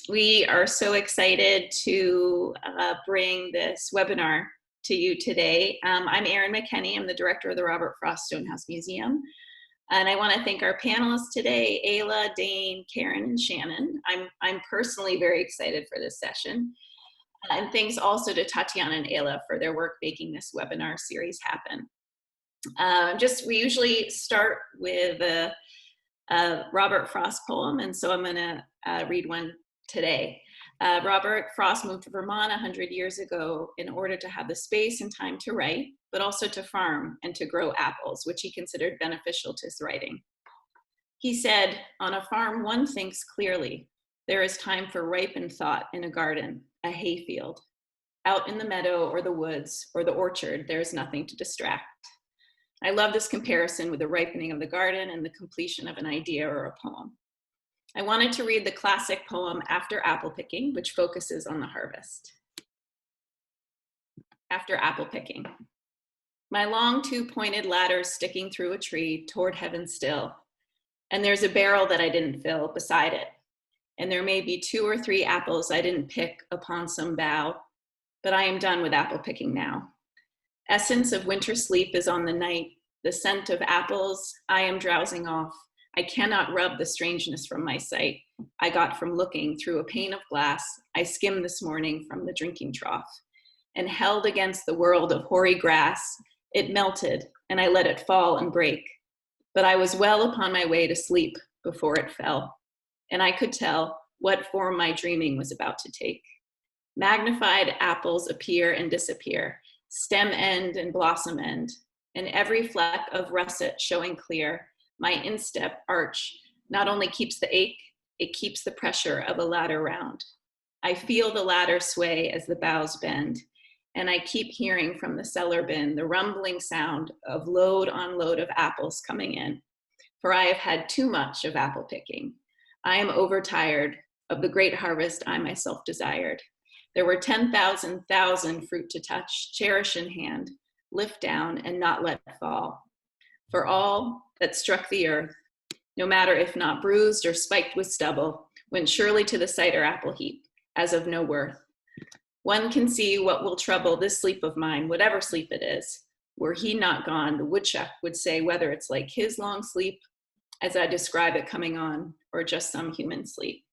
We are so excited to bring this webinar to you today. I'm Erin McKenney. I'm the director of the Robert Frost Stonehouse Museum. And I want to thank our panelists today, Ayla, Dane, Karen, and Shannon. I'm personally very excited for this session. And thanks also to Tatiana and Ayla for their work making this webinar series happen. We usually start with a Robert Frost poem, and so I'm going to read one today. Robert Frost moved to Vermont 100 years ago in order to have the space and time to write, but also to farm and to grow apples, which he considered beneficial to his writing. He said, "On a farm, one thinks clearly. There is time for ripened thought in a garden, a hayfield. Out in the meadow or the woods or the orchard, there is nothing to distract." I love this comparison with the ripening of the garden and the completion of an idea or a poem. I wanted to read the classic poem After Apple Picking, which focuses on the harvest. After apple picking. My long two-pointed ladder sticking through a tree toward heaven still, and there's a barrel that I didn't fill beside it, and there may be 2 or 3 apples I didn't pick upon some bough, but I am done with apple picking now. Essence of winter sleep is on the night, the scent of apples I am drowsing off. I cannot rub the strangeness from my sight I got from looking through a pane of glass I skimmed this morning from the drinking trough. And held against the world of hoary grass, it melted, and I let it fall and break. But I was well upon my way to sleep before it fell, and I could tell what form my dreaming was about to take. Magnified apples appear and disappear, stem end and blossom end, and every fleck of russet showing clear. My instep arch not only keeps the ache, it keeps the pressure of a ladder round. I feel the ladder sway as the boughs bend, and I keep hearing from the cellar bin the rumbling sound of load on load of apples coming in. For I have had too much of apple picking. I am overtired of the great harvest I myself desired. There were 10,000 fruit to touch, cherish in hand, lift down and not let fall. For all that struck the earth, no matter if not bruised or spiked with stubble, went surely to the cider apple heap, as of no worth. One can see what will trouble this sleep of mine, whatever sleep it is. Were he not gone, the woodchuck would say whether it's like his long sleep, as I describe it coming on, or just some human sleep.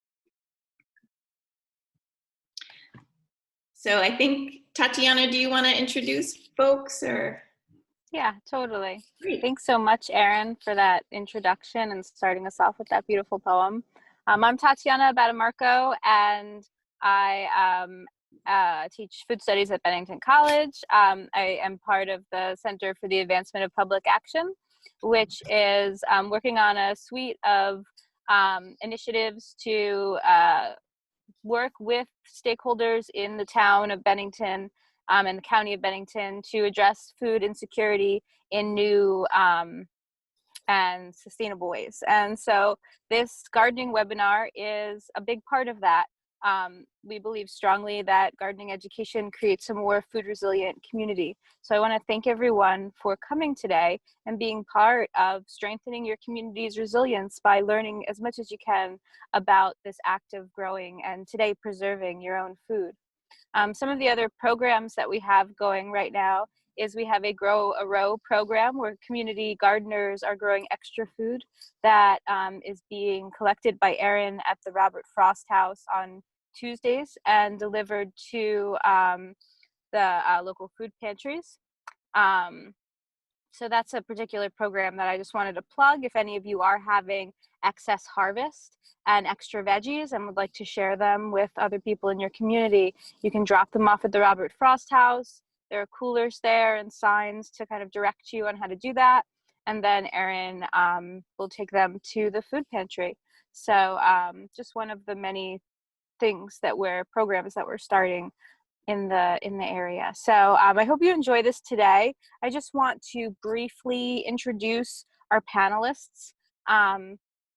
So I think, Tatiana, do you want to introduce folks or? Yeah, totally. Great. Thanks so much, Erin, for that introduction and starting us off with that beautiful poem. I'm Tatiana Badamarco, and I teach food studies at Bennington College. I am part of the Center for the Advancement of Public Action, which is working on a suite of initiatives to work with stakeholders in the town of Bennington and the county of Bennington to address food insecurity in new and sustainable ways. And so this gardening webinar is a big part of that. We believe strongly that gardening education creates a more food resilient community. So I want to thank everyone for coming today and being part of strengthening your community's resilience by learning as much as you can about this act of growing and today preserving your own food. Some of the other programs that we have going right now is we have a Grow a Row program where community gardeners are growing extra food that is being collected by Erin at the Robert Frost House on Tuesdays and delivered to the local food pantries. So that's a particular program that I just wanted to plug. If any of you are having excess harvest and extra veggies and would like to share them with other people in your community, you can drop them off at the Robert Frost House. There are coolers there and signs to kind of direct you on how to do that. And then Erin will take them to the food pantry. So just one of the many programs that we're starting in the area. So I hope you enjoy this today. I just want to briefly introduce our panelists.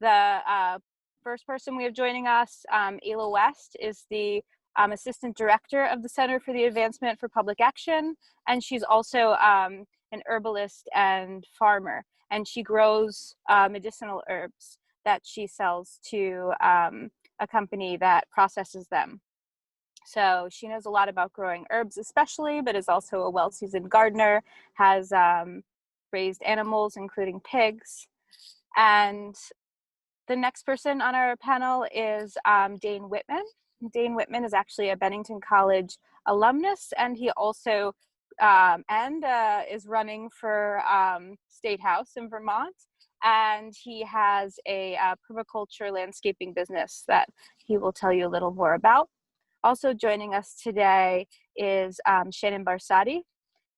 The first person we have joining us, Ayla West, is the Assistant Director of the Center for the Advancement for Public Action, and she's also an herbalist and farmer, and she grows medicinal herbs that she sells to a company that processes them. So she knows a lot about growing herbs especially, but is also a well-seasoned gardener, has raised animals, including pigs. And the next person on our panel is Dane Whitman. Dane Whitman is actually a Bennington College alumnus, and he also is running for State House in Vermont. And he has a permaculture landscaping business that he will tell you a little more about. Also joining us today is Shannon Barsati,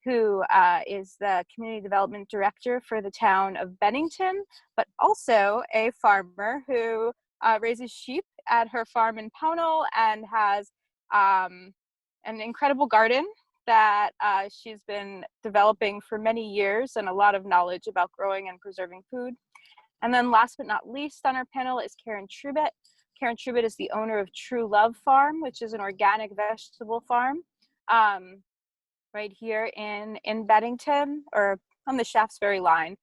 who is the Community Development Director for the town of Bennington, but also a farmer who raises sheep at her farm in Pownell and has an incredible garden that she's been developing for many years, and a lot of knowledge about growing and preserving food. And then last but not least on our panel is Karen Trubet. Karen Trubet is the owner of True Love Farm, which is an organic vegetable farm right here in Bennington, or on the Shaftesbury line.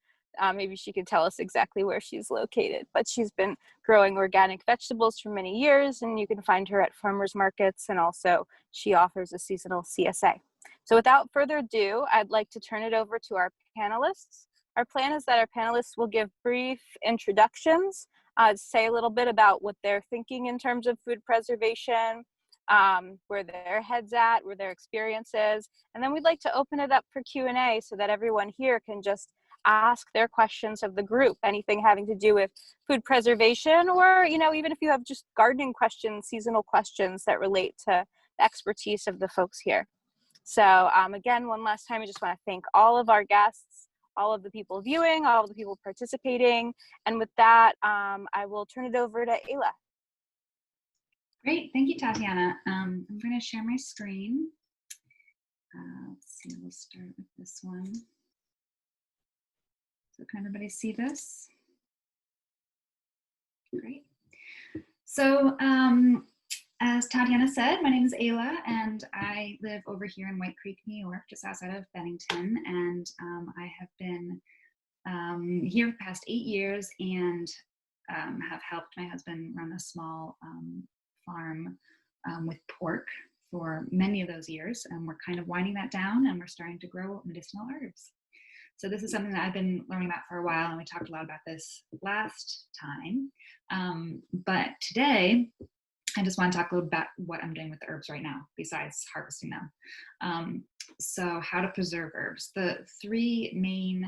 Maybe she could tell us exactly where she's located, but she's been growing organic vegetables for many years, and you can find her at farmers markets, and also she offers a seasonal CSA. So without further ado, I'd like to turn it over to our panelists. Our plan is that our panelists will give brief introductions, say a little bit about what they're thinking in terms of food preservation, where their head's at, where their experience is, and then we'd like to open it up for Q&A so that everyone here can just ask their questions of the group, anything having to do with food preservation, or even if you have just gardening questions, seasonal questions that relate to the expertise of the folks here. So again, one last time, I just want to thank all of our guests, all of the people viewing, all of the people participating, and with that, I will turn it over to Ayla. Great, thank you, Tatiana. I'm going to share my screen. Let's see, we'll start with this one. So can everybody see this? Great. So as Tatiana said, my name is Ayla, and I live over here in White Creek, New York, just outside of Bennington, and I have been here the past 8 years and have helped my husband run a small farm with pork for many of those years, and we're kind of winding that down, and we're starting to grow medicinal herbs. So this is something that I've been learning about for a while, and we talked a lot about this last time. But today, I just want to talk a little about what I'm doing with the herbs right now, besides harvesting them. So how to preserve herbs. The three main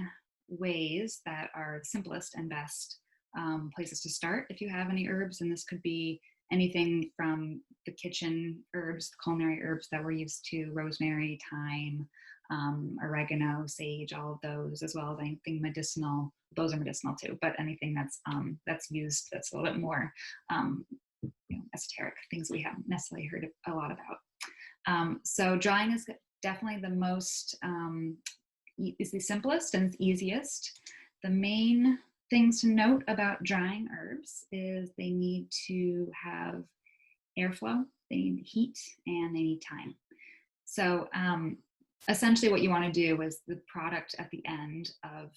ways that are the simplest and best places to start if you have any herbs, and this could be anything from the kitchen herbs, the culinary herbs that we're used to, rosemary, thyme, oregano, sage, all of those, as well as anything medicinal. Those are medicinal too, but anything that's used that's a little bit more esoteric, things we haven't necessarily heard a lot about. So drying is definitely the most, is the simplest and easiest. The main things to note about drying herbs is they need to have airflow, they need heat, and they need time. So essentially what you want to do is the product at the end of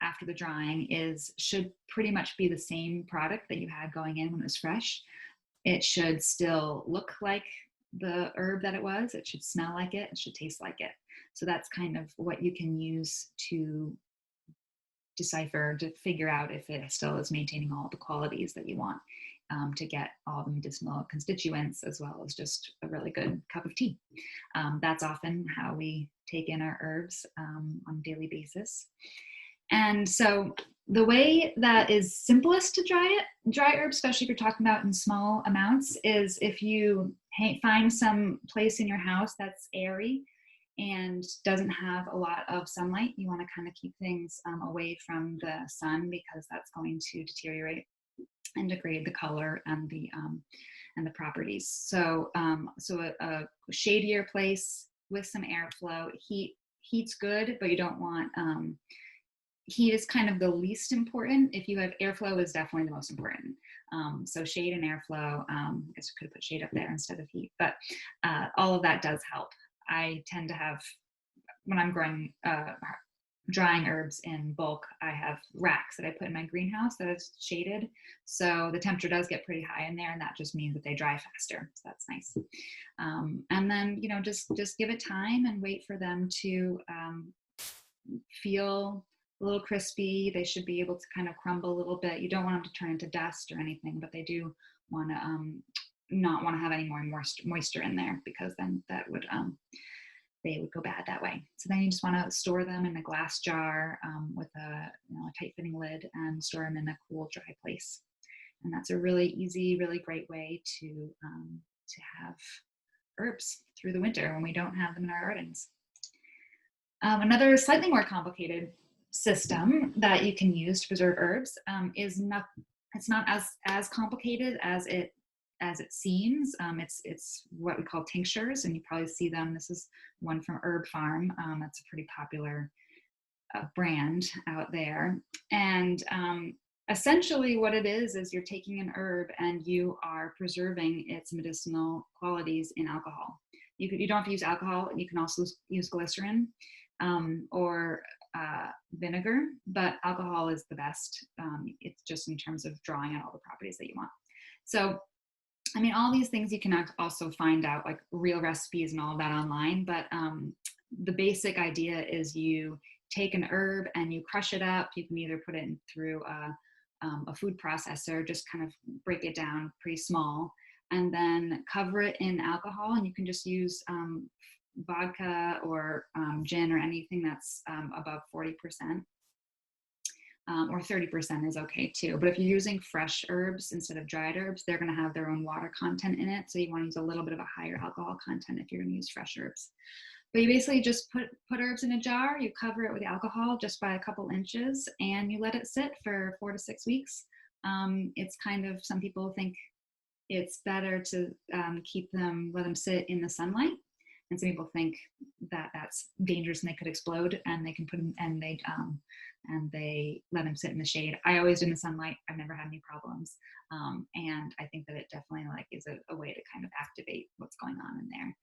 after the drying should pretty much be the same product that you had going in when it was fresh. It should still look like the herb that it was. It should smell like it. It should taste like it. So that's kind of what you can use to decipher, to figure out if it still is maintaining all the qualities that you want to get all the medicinal constituents, as well as just a really good cup of tea. That's often how we take in our herbs on a daily basis. And so the way that is simplest to dry herbs, especially if you're talking about in small amounts, is if you find some place in your house that's airy and doesn't have a lot of sunlight. You want to kind of keep things away from the sun, because that's going to deteriorate and degrade the color and the properties. So a shadier place with some airflow. Heat's good, but you don't want heat is kind of the least important. If you have airflow, is definitely the most important. So shade and airflow. I guess we could have put shade up there instead of heat, but all of that does help. I tend to have, when I'm growing drying herbs in bulk, I have racks that I put in my greenhouse that is shaded. So the temperature does get pretty high in there, and that just means that they dry faster. So that's nice. And then, just give it time and wait for them to feel a little crispy. They should be able to kind of crumble a little bit. You don't want them to turn into dust or anything, but they do want to not want to have any more moisture in there, because then that would they would go bad that way. So then you just want to store them in a glass jar with a tight fitting lid, and store them in a cool, dry place. And that's a really easy, really great way to have herbs through the winter when we don't have them in our gardens. Another slightly more complicated system that you can use to preserve herbs it's not as complicated as it seems. It's what we call tinctures, and you probably see them. This is one from Herb Farm. That's a pretty popular brand out there. And essentially what it is you're taking an herb and you are preserving its medicinal qualities in alcohol. You don't have to use alcohol. You can also use glycerin or vinegar, but alcohol is the best. It's just in terms of drawing out all the properties that you want. So I mean, all these things you can also find out, like real recipes and all of that online, but the basic idea is you take an herb and you crush it up. You can either put it through a food processor, just kind of break it down pretty small, and then cover it in alcohol, and you can just use vodka or gin or anything that's above 40%. Or 30% is okay too. But if you're using fresh herbs instead of dried herbs, they're going to have their own water content in it. So you want to use a little bit of a higher alcohol content if you're going to use fresh herbs. But you basically just put herbs in a jar, you cover it with alcohol just by a couple inches, and you let it sit for 4 to 6 weeks. It's kind of, some people think it's better to let them sit in the sunlight. And some people think that that's dangerous and they could explode, and they can put them, and they let them sit in the shade. I always do in the sunlight. I've never had any problems. And I think that it definitely is a way to kind of activate what's going on in there.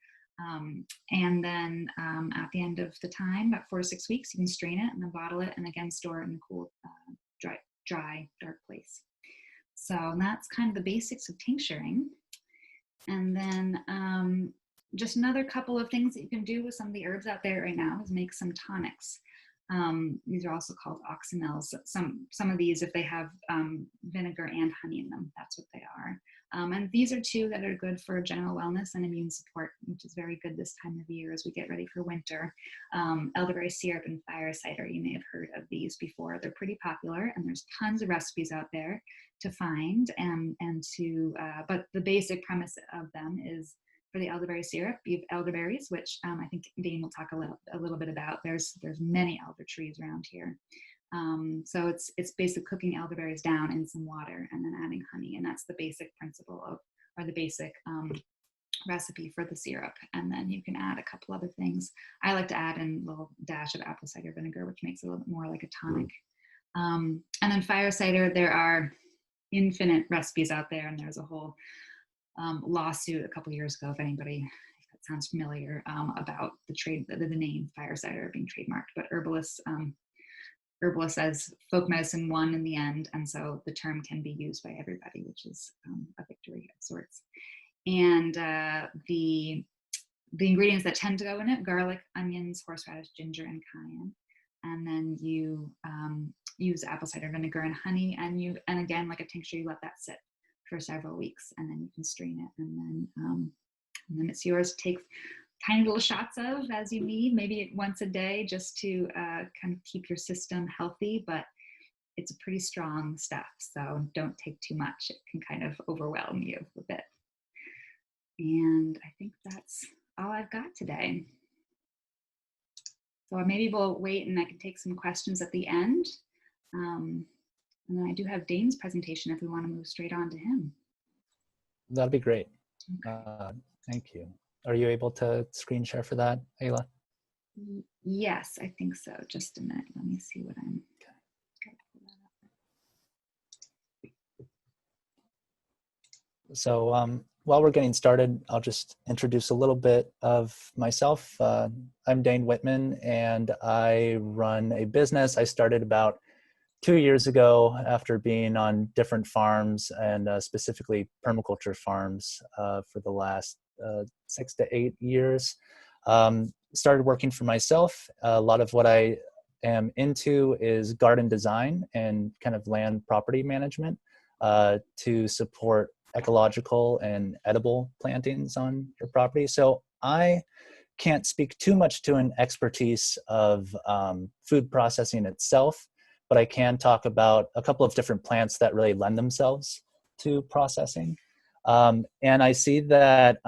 And then at the end of the time, about 4 to 6 weeks, you can strain it and then bottle it, and again store it in a cool, dry, dark place. So that's kind of the basics of tincturing. And then just another couple of things that you can do with some of the herbs out there right now is make some tonics. These are also called occidentalis. Some of these, if they have vinegar and honey in them, that's what they are. And these are two that are good for general wellness and immune support, which is very good this time of year as we get ready for winter. Elderberry syrup and fire cider, you may have heard of these before. They're pretty popular, and there's tons of recipes out there to find but the basic premise of them is, for the elderberry syrup, you have elderberries, which I think Dean will talk a little bit about. There's many elder trees around here. So it's basically cooking elderberries down in some water and then adding honey, and that's the basic principle or the basic recipe for the syrup. And then you can add a couple other things. I like to add in a little dash of apple cider vinegar, which makes it a little bit more like a tonic. And then fire cider, there are infinite recipes out there, and there's a whole lawsuit a couple years ago, if anybody, if that sounds familiar, about the name fire cider being trademarked. But Herbalist says folk medicine won in the end, and so the term can be used by everybody, which is a victory of sorts. And the ingredients that tend to go in it: garlic, onions, horseradish, ginger, and cayenne. And then you use apple cider vinegar and honey, and again, like a tincture, you let that sit for several weeks, and then you can strain it, and then it's yours to take tiny little shots of as you need, maybe once a day, just to kind of keep your system healthy. But it's a pretty strong stuff, so don't take too much. It can kind of overwhelm you a bit. And I think that's all I've got today. So maybe we'll wait and I can take some questions at the end. And then I do have Dane's presentation if we want to move straight on to him. That'd be great. Okay. Thank you. Are you able to screen share for that, Ayla? Yes, I think so. Just a minute. Let me see what I'm. So while we're getting started, I'll just introduce a little bit of myself. I'm Dane Whitman, and I run a business I started about 2 years ago after being on different farms and specifically permaculture farms for the last 6 to 8 years. Started working for myself. A lot of what I am into is garden design and kind of land property management to support ecological and edible plantings on your property. So I can't speak too much to an expertise of food processing itself, but I can talk about a couple of different plants that really lend themselves to processing. And I see that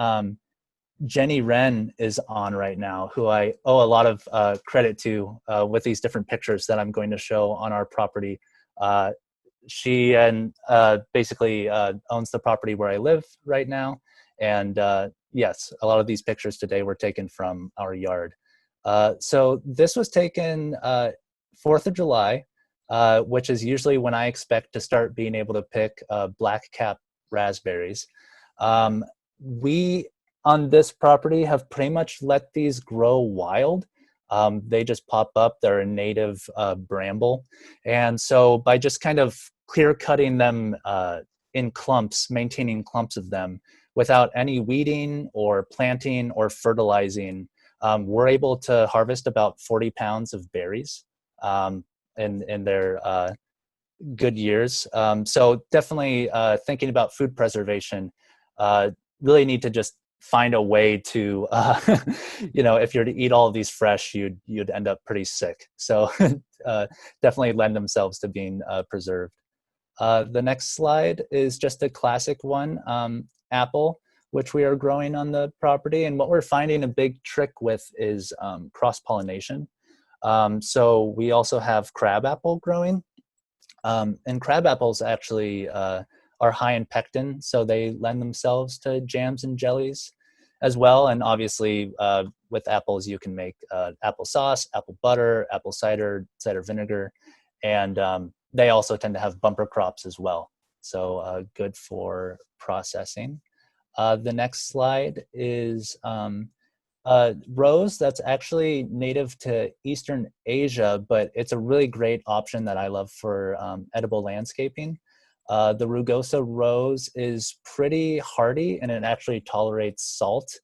Jenny Wren is on right now, who I owe a lot of credit to with these different pictures that I'm going to show on our property. She basically owns the property where I live right now. And yes, a lot of these pictures today were taken from our yard. So this was taken 4th of July, which is usually when I expect to start being able to pick black cap raspberries. We on this property have pretty much let these grow wild. They just pop up. They're a native bramble. And so by just kind of clear cutting them in clumps, maintaining clumps of them without any weeding or planting or fertilizing, we're able to harvest about 40 pounds of berries in their good years. So definitely thinking about food preservation, really need to just find a way to, if you're to eat all of these fresh, you'd end up pretty sick. So definitely lend themselves to being preserved. The next slide is just a classic one, apple, which we are growing on the property. And what we're finding a big trick with is cross-pollination. So we also have crab apple growing. And crab apples actually are high in pectin, so they lend themselves to jams and jellies as well. And obviously, with apples, you can make applesauce, apple butter, apple cider, cider vinegar, and they also tend to have bumper crops as well. So good for processing. The next slide is rose. That's actually native to Eastern Asia, but it's a really great option that I love for edible landscaping. The Rugosa Rose is pretty hardy and it actually tolerates salt.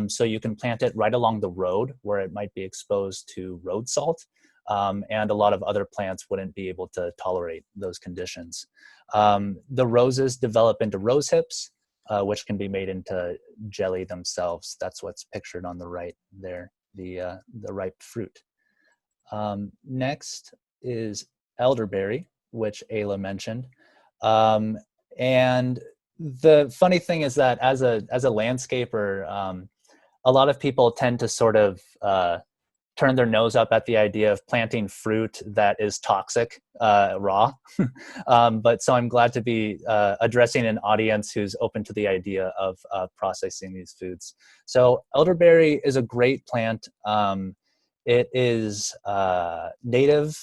So you can plant it right along the road where it might be exposed to road salt. And a lot of other plants wouldn't be able to tolerate those conditions. The roses develop into rose hips, which can be made into jelly themselves. That's what's pictured on the right there, the ripe fruit. Next is elderberry, which Ayla mentioned. And the funny thing is that as a landscaper, a lot of people tend to sort of turn their nose up at the idea of planting fruit that is toxic raw. But so I'm glad to be addressing an audience who's open to the idea of processing these foods. So elderberry is a great plant. It is native,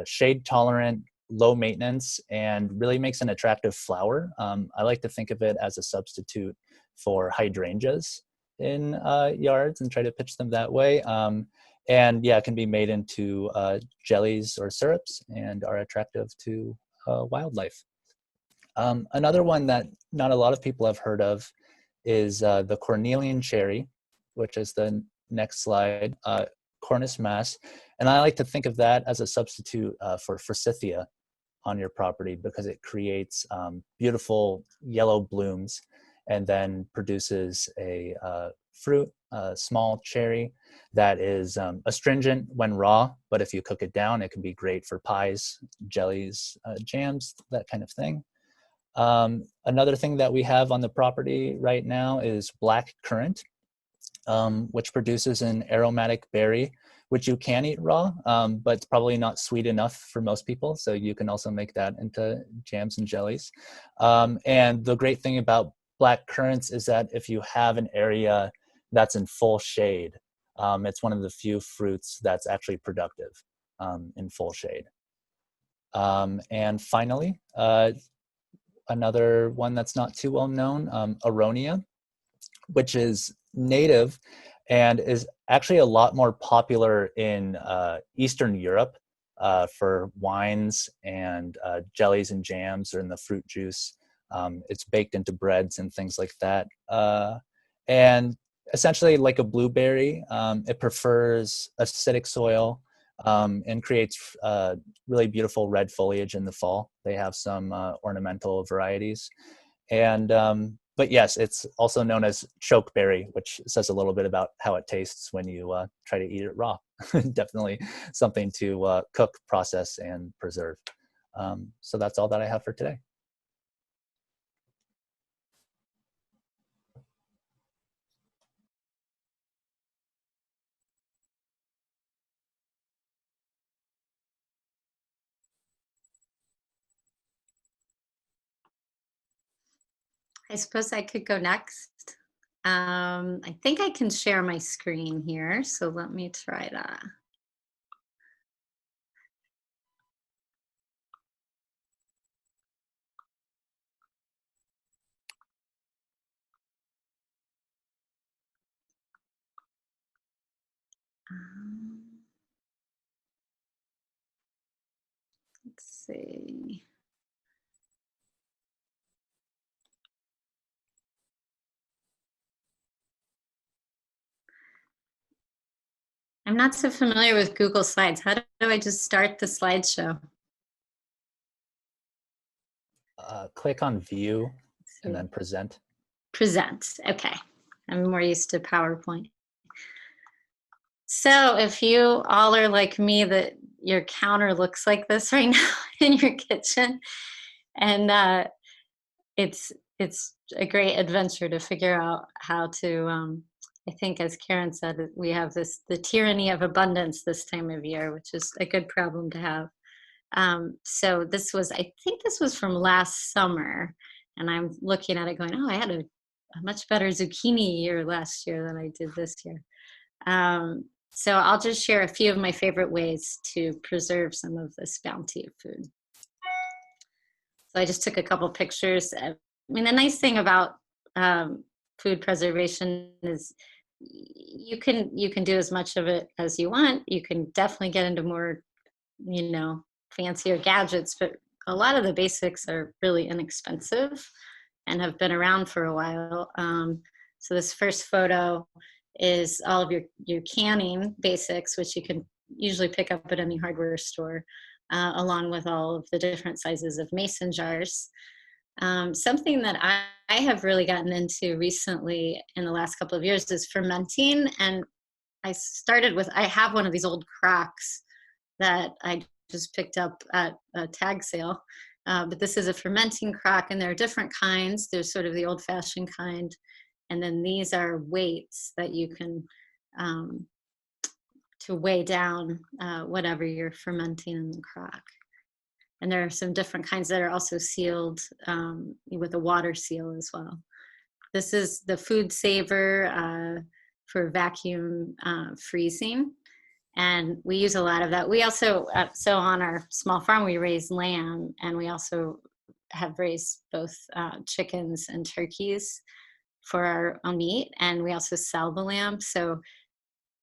shade tolerant, low maintenance, and really makes an attractive flower. I like to think of it as a substitute for hydrangeas in yards and try to pitch them that way. And yeah, it can be made into jellies or syrups and are attractive to wildlife. Another one that not a lot of people have heard of is the Cornelian cherry, which is the next slide, Cornus mass. And I like to think of that as a substitute for forsythia on your property because it creates beautiful yellow blooms and then produces a fruit, a small cherry that is astringent when raw, but if you cook it down, it can be great for pies, jellies, jams, that kind of thing. Another thing that we have on the property right now is blackcurrant, which produces an aromatic berry, which you can eat raw, but it's probably not sweet enough for most people. So you can also make that into jams and jellies. And the great thing about black currants is that if you have an area that's in full shade, it's one of the few fruits that's actually productive in full shade. And finally, another one that's not too well known, Aronia, which is native and is actually a lot more popular in Eastern Europe for wines and jellies and jams, or in the fruit juice. It's baked into breads and things like that. And essentially like a blueberry, it prefers acidic soil and creates really beautiful red foliage in the fall. They have some ornamental varieties. And but yes, it's also known as chokeberry, which says a little bit about how it tastes when you try to eat it raw. Definitely something to cook, process, and preserve. So that's all that I have for today. I suppose I could go next. I think I can share my screen here, so let me try that. Let's see. I'm not so familiar with Google Slides. How do I just start the slideshow? Click on View and then Present. Present. Okay. I'm more used to PowerPoint. So if you all are like me, that your counter looks like this right now in your kitchen, and it's a great adventure to figure out how to. I think, as Karen said, we have the tyranny of abundance this time of year, which is a good problem to have. So I think this was from last summer, and I'm looking at it going, oh, I had a much better zucchini year last year than I did this year. So I'll just share a few of my favorite ways to preserve some of this bounty of food. So I just took a couple pictures. I mean, the nice thing about food preservation is you can do as much of it as you want. You can definitely get into more, fancier gadgets, but a lot of the basics are really inexpensive and have been around for a while. So this first photo is all of your canning basics, which you can usually pick up at any hardware store, along with all of the different sizes of mason jars. Something that I have really gotten into recently in the last couple of years is fermenting. And I have one of these old crocks that I just picked up at a tag sale. But this is a fermenting crock, and there are different kinds. There's sort of the old-fashioned kind, and then these are weights that you can to weigh down whatever you're fermenting in the crock. And there are some different kinds that are also sealed with a water seal as well. This is the food saver for vacuum freezing. And we use a lot of that. We also, so on our small farm, we raise lamb, and we also have raised both chickens and turkeys for our own meat, and we also sell the lamb. So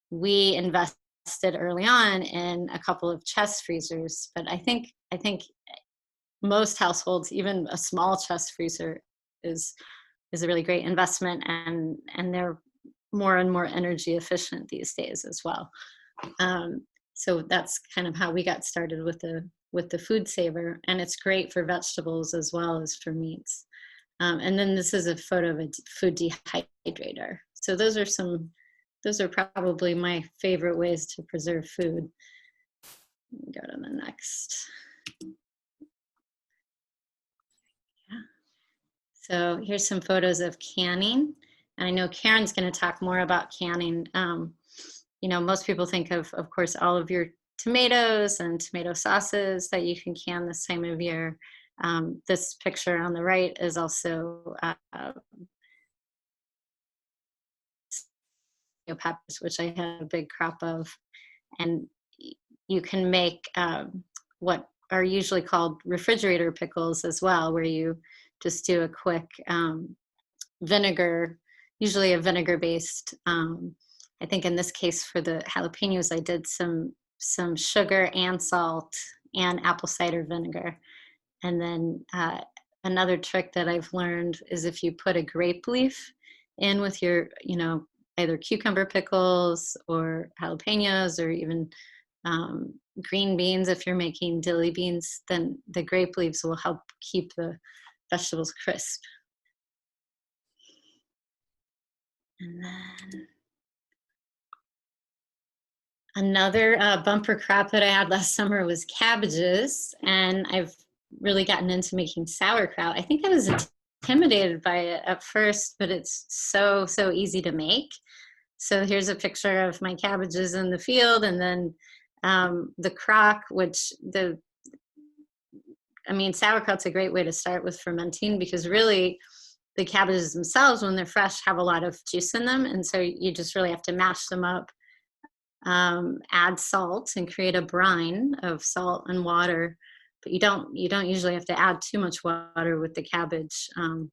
we invested early on in a couple of chest freezers, but I think most households, even a small chest freezer is a really great investment, and they're more and more energy efficient these days as well. So that's kind of how we got started with the food saver, and it's great for vegetables as well as for meats. And then this is a photo of a food dehydrator. So those are probably my favorite ways to preserve food. Go to the next. Yeah. So here's some photos of canning, and I know Karen's going to talk more about canning. Most people think of course, all of your tomatoes and tomato sauces that you can can this time of year. This picture on the right is also peppers, which I had a big crop of. And you can make what are usually called refrigerator pickles as well, where you just do a quick vinegar, usually a vinegar based. I think in this case for the jalapenos, I did some sugar and salt and apple cider vinegar. And then another trick that I've learned is if you put a grape leaf in with your, either cucumber pickles or jalapenos or even green beans, if you're making dilly beans, then the grape leaves will help keep the vegetables crisp. And then another bumper crop that I had last summer was cabbages, and I've really gotten into making sauerkraut. I think I was intimidated by it at first, but it's so easy to make. So here's a picture of my cabbages in the field, and then the crock, which sauerkraut's a great way to start with fermenting, because really the cabbages themselves, when they're fresh, have a lot of juice in them. And so you just really have to mash them up, add salt and create a brine of salt and water. But you don't usually have to add too much water with the cabbage. And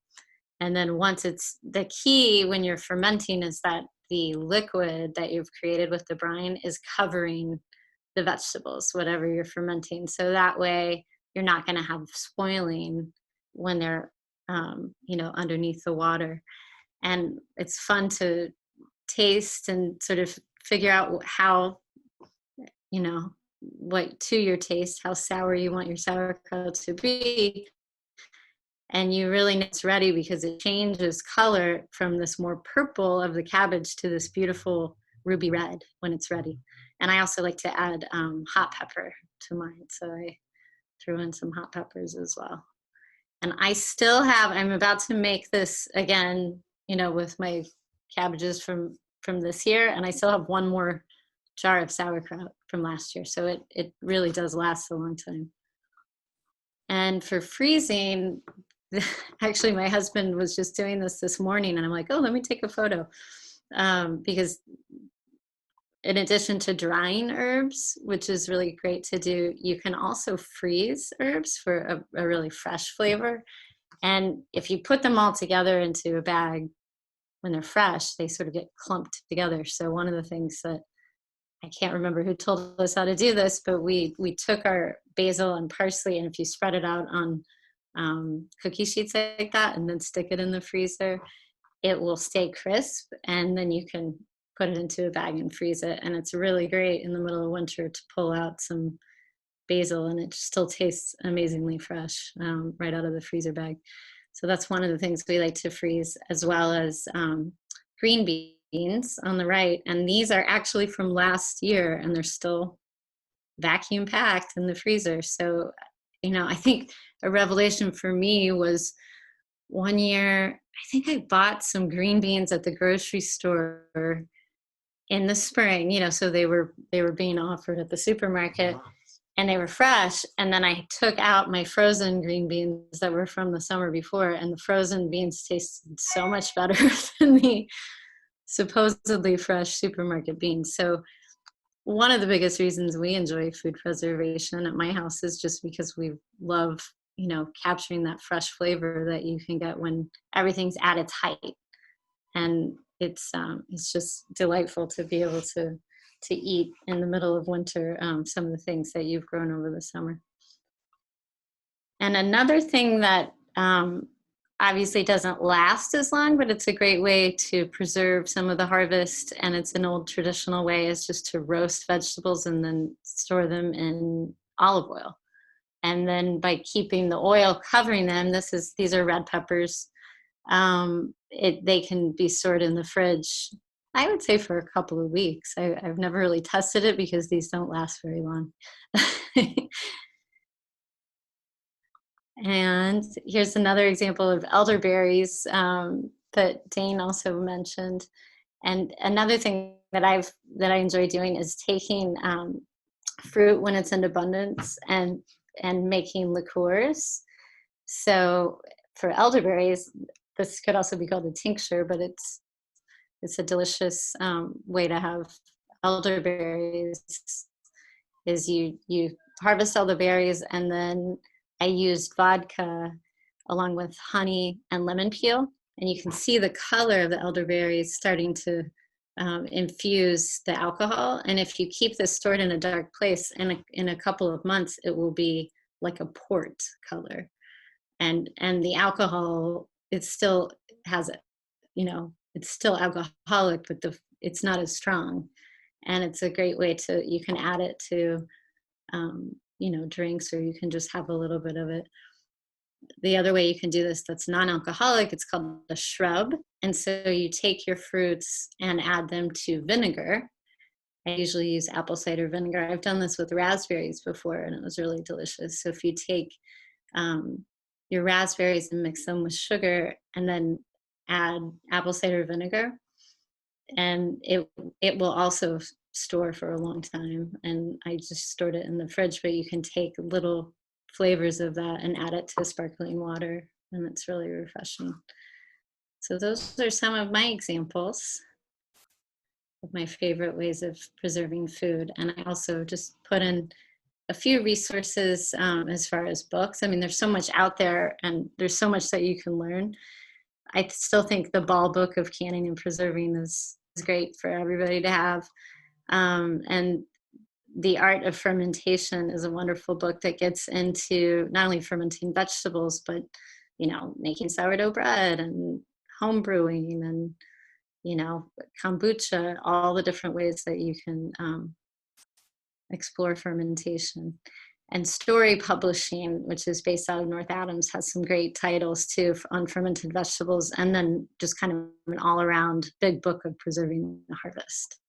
then once the key when you're fermenting is that the liquid that you've created with the brine is covering the vegetables, whatever you're fermenting. So that way you're not going to have spoiling when they're, underneath the water. And it's fun to taste and sort of figure out how, what to your taste, how sour you want your sauerkraut to be. And you really know it's ready because it changes color from this more purple of the cabbage to this beautiful ruby red when it's ready. And I also like to add hot pepper to mine. So I threw in some hot peppers as well. And I'm about to make this again, with my cabbages from this year. And I still have one more jar of sauerkraut from last year. So it really does last a long time. And for freezing, actually my husband was just doing this morning, and I'm like, oh, let me take a photo. Because in addition to drying herbs, which is really great to do, you can also freeze herbs for a really fresh flavor. And if you put them all together into a bag when they're fresh, they sort of get clumped together. So one of the things that I can't remember who told us how to do this, but we took our basil and parsley, and if you spread it out on cookie sheets like that and then stick it in the freezer, it will stay crisp, and then you can put it into a bag and freeze it. And it's really great in the middle of winter to pull out some basil, and it still tastes amazingly fresh right out of the freezer bag. So that's one of the things we like to freeze, as well as green beans on the right. And these are actually from last year, and they're still vacuum packed in the freezer. So, I think a revelation for me was one year, I think I bought some green beans at the grocery store in the spring, so they were being offered at the supermarket, and they were fresh. And then I took out my frozen green beans that were from the summer before, and the frozen beans tasted so much better than the supposedly fresh supermarket beans. So one of the biggest reasons we enjoy food preservation at my house is just because we love, capturing that fresh flavor that you can get when everything's at its height. And it's just delightful to be able to eat in the middle of winter some of the things that you've grown over the summer. And another thing that obviously doesn't last as long, but it's a great way to preserve some of the harvest, and it's an old traditional way, is just to roast vegetables and then store them in olive oil. And then by keeping the oil covering them, these are red peppers, they can be stored in the fridge, I would say, for a couple of weeks. I've never really tested it because these don't last very long. And here's another example of elderberries that Dane also mentioned. And another thing that I enjoy doing is taking fruit when it's in abundance and making liqueurs. So for elderberries, this could also be called a tincture, but it's a delicious way to have elderberries. Is you harvest all the berries, and then I used vodka along with honey and lemon peel. And you can see the color of the elderberries starting to infuse the alcohol. And if you keep this stored in a dark place, in a couple of months, it will be like a port color. And the alcohol, it still has, it's still alcoholic, but it's not as strong. And it's a great way you can add it to, drinks, or you can just have a little bit of it. The other way you can do this that's non-alcoholic, it's called a shrub. And so you take your fruits and add them to vinegar. I usually use apple cider vinegar. I've done this with raspberries before, and it was really delicious. So if you take your raspberries and mix them with sugar, and then add apple cider vinegar, and it will also store for a long time. And I just stored it in the fridge, but you can take little flavors of that and add it to sparkling water, and it's really refreshing. So those are some of my examples of my favorite ways of preserving food. And I also just put in a few resources as far as books. I mean, there's so much out there, and there's so much that you can learn. I still think the Ball Book of Canning and Preserving is great for everybody to have. And The Art of Fermentation is a wonderful book that gets into not only fermenting vegetables, but, making sourdough bread and home brewing and, kombucha, all the different ways that you can explore fermentation. And Story Publishing, which is based out of North Adams, has some great titles too on fermented vegetables, and then just kind of an all-around big book of preserving the harvest.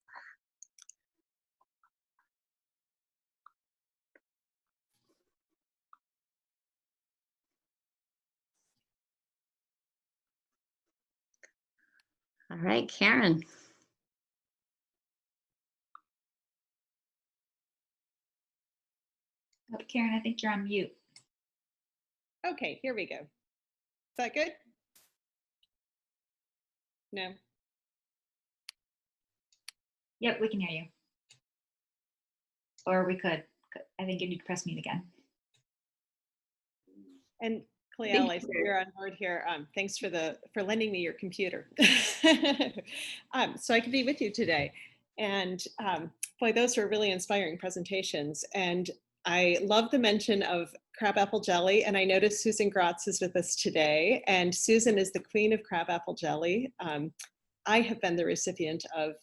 All right, Karen. Oh, Karen, I think you're on mute. Okay, here we go. Is that good? No. Yep, we can hear you. Or we could. I think you need to press mute again. And Cleo, I see you're on board here. Thanks for lending me your computer, so I could be with you today. And boy, those were really inspiring presentations. And I love the mention of crabapple jelly. And I noticed Susan Gratz is with us today. And Susan is the queen of crabapple jelly. I have been the recipient of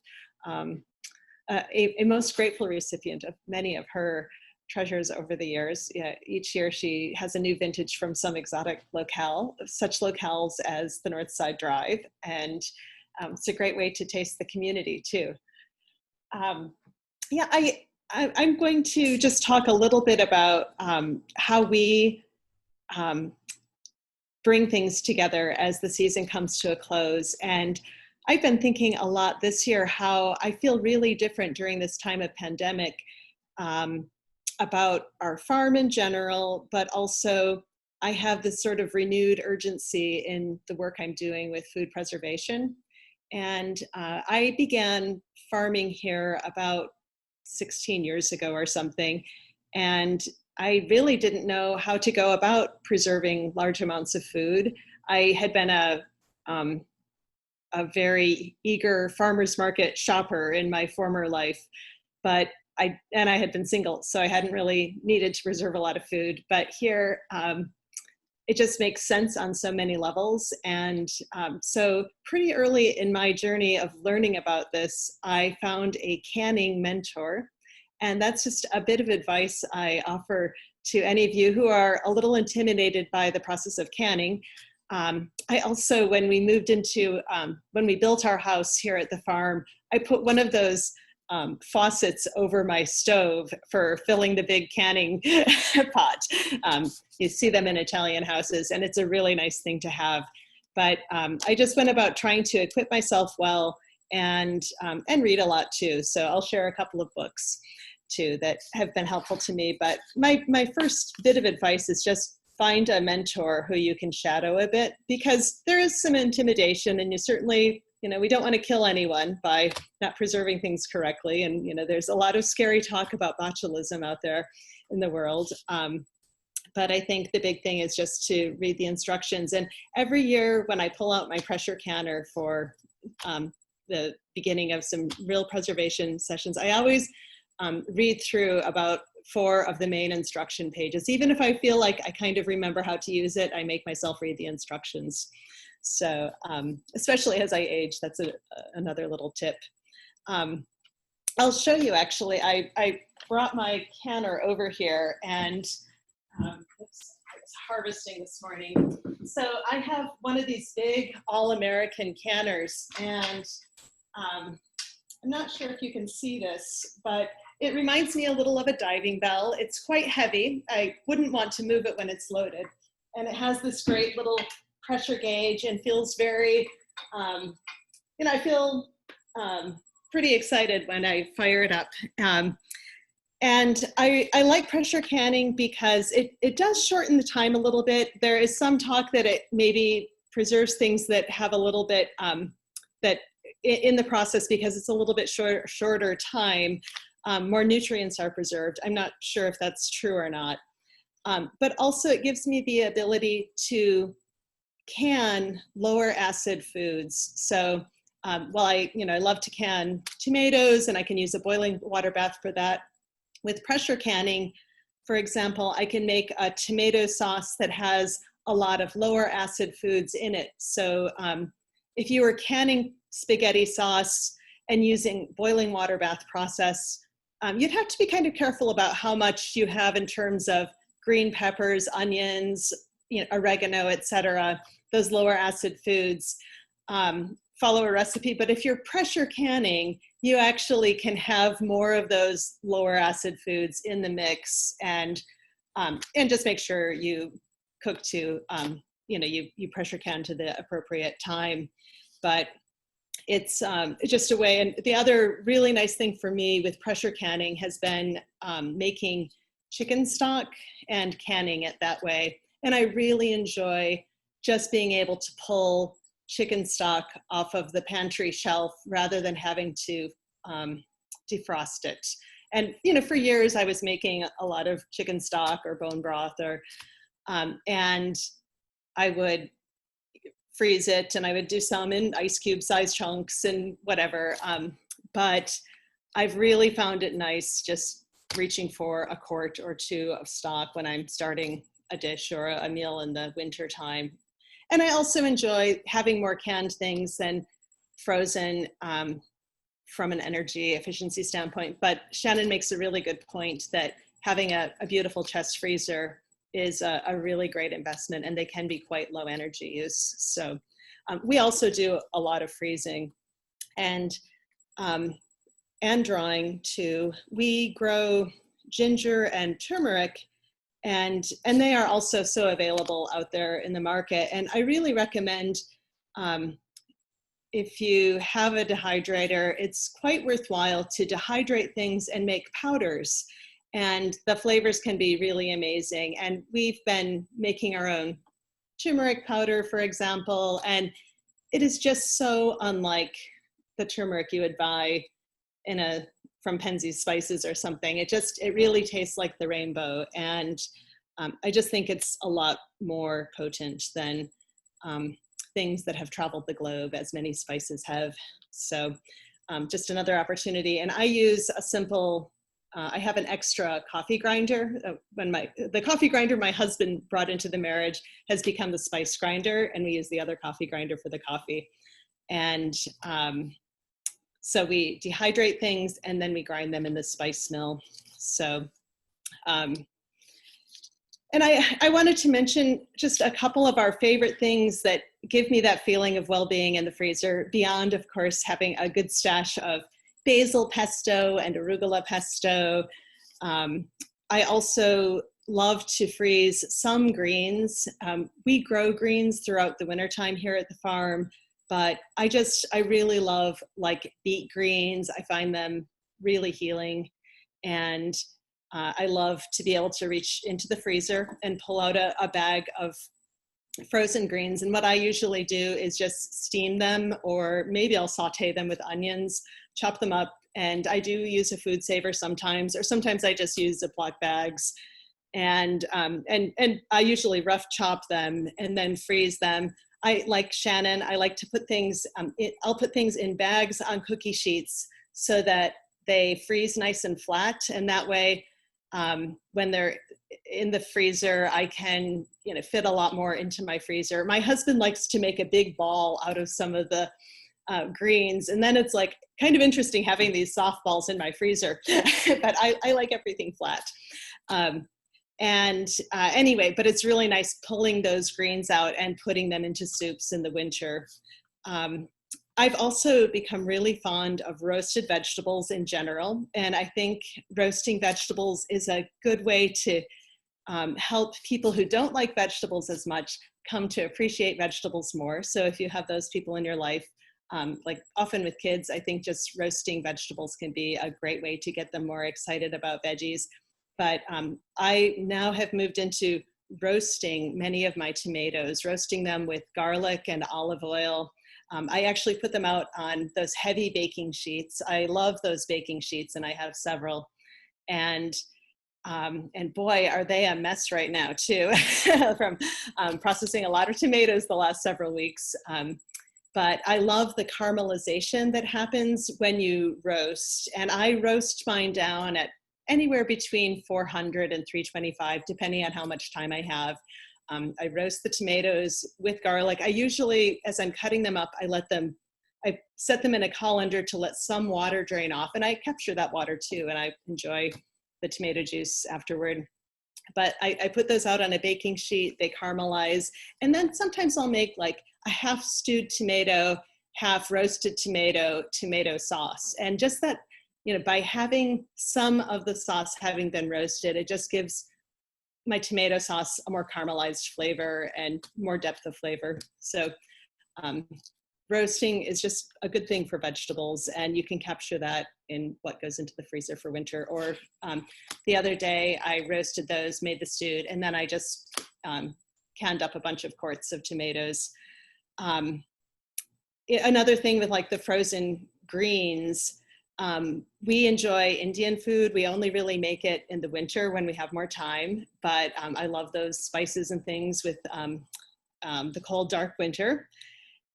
a most grateful recipient of many of her treasures over the years. Each year she has a new vintage from some exotic locale, such locales as the Northside Drive. And it's a great way to taste the community too. I'm going to just talk a little bit about how we bring things together as the season comes to a close. And I've been thinking a lot this year how I feel really different during this time of pandemic about our farm in general, but also I have this sort of renewed urgency in the work I'm doing with food preservation. And I began farming here about 16 years ago or something. And I really didn't know how to go about preserving large amounts of food. I had been a very eager farmer's market shopper in my former life, but I had been single, so I hadn't really needed to preserve a lot of food. But here, it just makes sense on so many levels. And so pretty early in my journey of learning about this, I found a canning mentor. And that's just a bit of advice I offer to any of you who are a little intimidated by the process of canning. I also, when we moved into, when we built our house here at the farm, I put one of those faucets over my stove for filling the big canning pot. You see them in Italian houses, and it's a really nice thing to have. But I just went about trying to equip myself well and read a lot too. So I'll share a couple of books too that have been helpful to me. But my first bit of advice is just find a mentor who you can shadow a bit, because there is some intimidation, and you certainly, we don't want to kill anyone by not preserving things correctly. And, there's a lot of scary talk about botulism out there in the world. But I think the big thing is just to read the instructions. And every year when I pull out my pressure canner for the beginning of some real preservation sessions, I always read through about 4 of the main instruction pages. Even if I feel like I kind of remember how to use it, I make myself read the instructions. So especially as I age, that's another little tip. I'll show you actually, I brought my canner over here and oops, I was harvesting this morning. So I have one of these big all-American canners, and I'm not sure if you can see this, but it reminds me a little of a diving bell. It's quite heavy. I wouldn't want to move it when it's loaded. And it has this great little pressure gauge and feels very, I feel pretty excited when I fire it up. And I like pressure canning because it does shorten the time a little bit. There is some talk that it maybe preserves things that have a little bit, that in the process, because it's a little bit shorter time, more nutrients are preserved. I'm not sure if that's true or not. But also it gives me the ability to can lower acid foods. So while I love to can tomatoes, and I can use a boiling water bath for that, with pressure canning, for example, I can make a tomato sauce that has a lot of lower acid foods in it. So if you were canning spaghetti sauce and using boiling water bath process, you'd have to be kind of careful about how much you have in terms of green peppers, onions, oregano, etc., those lower acid foods. Follow a recipe, but if you're pressure canning, you actually can have more of those lower acid foods in the mix, and just make sure you cook to, you pressure can to the appropriate time. But it's just a way. And the other really nice thing for me with pressure canning has been making chicken stock and canning it that way. And I really enjoy just being able to pull chicken stock off of the pantry shelf rather than having to defrost it. And for years I was making a lot of chicken stock or bone broth, or and I would freeze it, and I would do some in ice cube size chunks and whatever. But I've really found it nice just reaching for a quart or 2 of stock when I'm starting a dish or a meal in the winter time. And I also enjoy having more canned things than frozen from an energy efficiency standpoint. But Shannon makes a really good point that having a beautiful chest freezer is a really great investment, and they can be quite low energy use. So we also do a lot of freezing and drying too. We grow ginger and turmeric, and they are also so available out there in the market. And I really recommend, if you have a dehydrator, it's quite worthwhile to dehydrate things and make powders. And the flavors can be really amazing. And we've been making our own turmeric powder, for example, and it is just so unlike the turmeric you would buy from Penzeys Spices or something. It really tastes like the rainbow. And I just think it's a lot more potent than things that have traveled the globe, as many spices have. So just another opportunity. And I use a simple, I have an extra coffee grinder. The coffee grinder my husband brought into the marriage has become the spice grinder, and we use the other coffee grinder for the coffee. And so we dehydrate things and then we grind them in the spice mill. So, and I wanted to mention just a couple of our favorite things that give me that feeling of well-being in the freezer, beyond, of course, having a good stash of basil pesto and arugula pesto. I also love to freeze some greens. We grow greens throughout the wintertime here at the farm, but I really love like beet greens. I find them really healing. And I love to be able to reach into the freezer and pull out a bag of frozen greens. And what I usually do is just steam them, or maybe I'll saute them with onions, chop them up. And I do use a food saver sometimes, or sometimes I just use Ziploc bags. And I usually rough chop them and then freeze them. Like Shannon, I like to put things, I'll put things in bags on cookie sheets so that they freeze nice and flat. And that way, when they're in the freezer, I can, fit a lot more into my freezer. My husband likes to make a big ball out of some of the greens. And then it's like kind of interesting having these softballs in my freezer, but I like everything flat. Anyway, but it's really nice pulling those greens out and putting them into soups in the winter. I've also become really fond of roasted vegetables in general. And I think roasting vegetables is a good way to help people who don't like vegetables as much come to appreciate vegetables more. So if you have those people in your life, like often with kids, I think just roasting vegetables can be a great way to get them more excited about veggies. But I now have moved into roasting many of my tomatoes, roasting them with garlic and olive oil. I actually put them out on those heavy baking sheets. I love those baking sheets, and I have several. And boy, are they a mess right now too, from processing a lot of tomatoes the last several weeks. But I love the caramelization that happens when you roast. And I roast mine down at anywhere between 400 and 325, depending on how much time I have. I roast the tomatoes with garlic. I usually, as I'm cutting them up, I set them in a colander to let some water drain off, and I capture that water too, and I enjoy the tomato juice afterward. But I put those out on a baking sheet, they caramelize, and then sometimes I'll make like a half stewed tomato, half roasted tomato sauce. And just that, by having some of the sauce having been roasted, it just gives my tomato sauce a more caramelized flavor and more depth of flavor. So roasting is just a good thing for vegetables, and you can capture that in what goes into the freezer for winter. Or the other day I roasted those, made the stewed, and then I just canned up a bunch of quarts of tomatoes. Another thing with like the frozen greens, we enjoy Indian food. We only really make it in the winter when we have more time, but I love those spices and things with the cold, dark winter.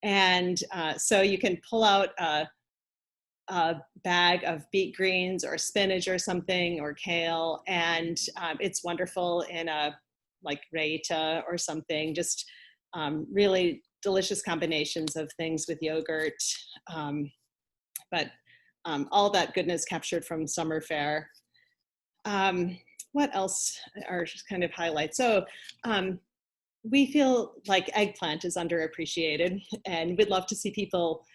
And so you can pull out a bag of beet greens or spinach or something, or kale, and it's wonderful in a like raita or something, just really delicious combinations of things with yogurt. But all that goodness captured from summer fare. What else are just kind of highlights? So we feel like eggplant is underappreciated, and we'd love to see people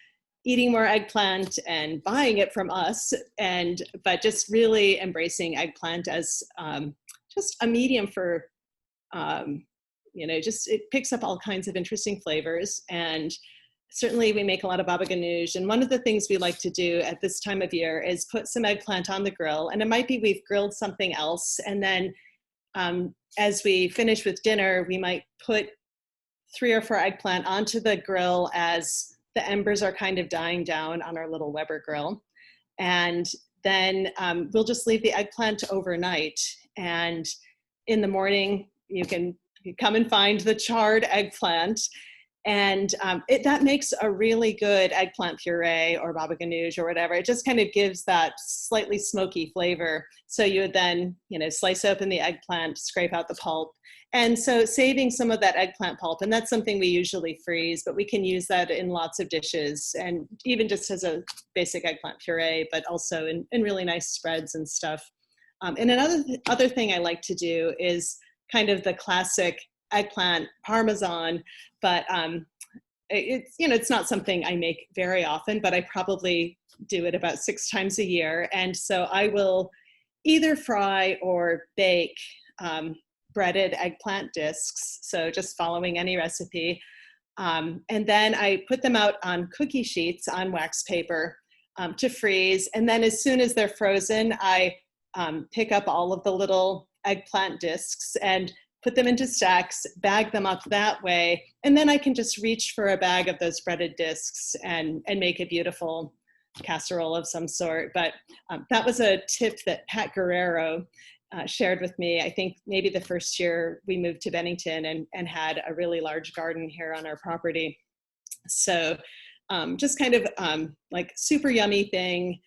eating more eggplant and buying it from us, but just really embracing eggplant as just a medium for, just it picks up all kinds of interesting flavors. And certainly we make a lot of baba ganoush. And one of the things we like to do at this time of year is put some eggplant on the grill. And it might be we've grilled something else, and then as we finish with dinner, we might put 3 or 4 eggplant onto the grill as the embers are kind of dying down on our little Weber grill. And then we'll just leave the eggplant overnight. And in the morning, you can come and find the charred eggplant. And that makes a really good eggplant puree or baba ganoush or whatever. It just kind of gives that slightly smoky flavor. So you would then, slice open the eggplant, scrape out the pulp. And so saving some of that eggplant pulp, and that's something we usually freeze, but we can use that in lots of dishes, and even just as a basic eggplant puree, but also in really nice spreads and stuff. And other thing I like to do is kind of the classic eggplant parmesan, but it's not something I make very often, but I probably do it about 6 times a year. And so I will either fry or bake breaded eggplant discs, so just following any recipe. And then I put them out on cookie sheets on wax paper to freeze. And then as soon as they're frozen, I pick up all of the little eggplant discs and put them into stacks, bag them up that way, and then I can just reach for a bag of those breaded discs and make a beautiful casserole of some sort. But that was a tip that Pat Guerrero shared with me. I think maybe the first year we moved to Bennington and had a really large garden here on our property. So just kind of like super yummy thing,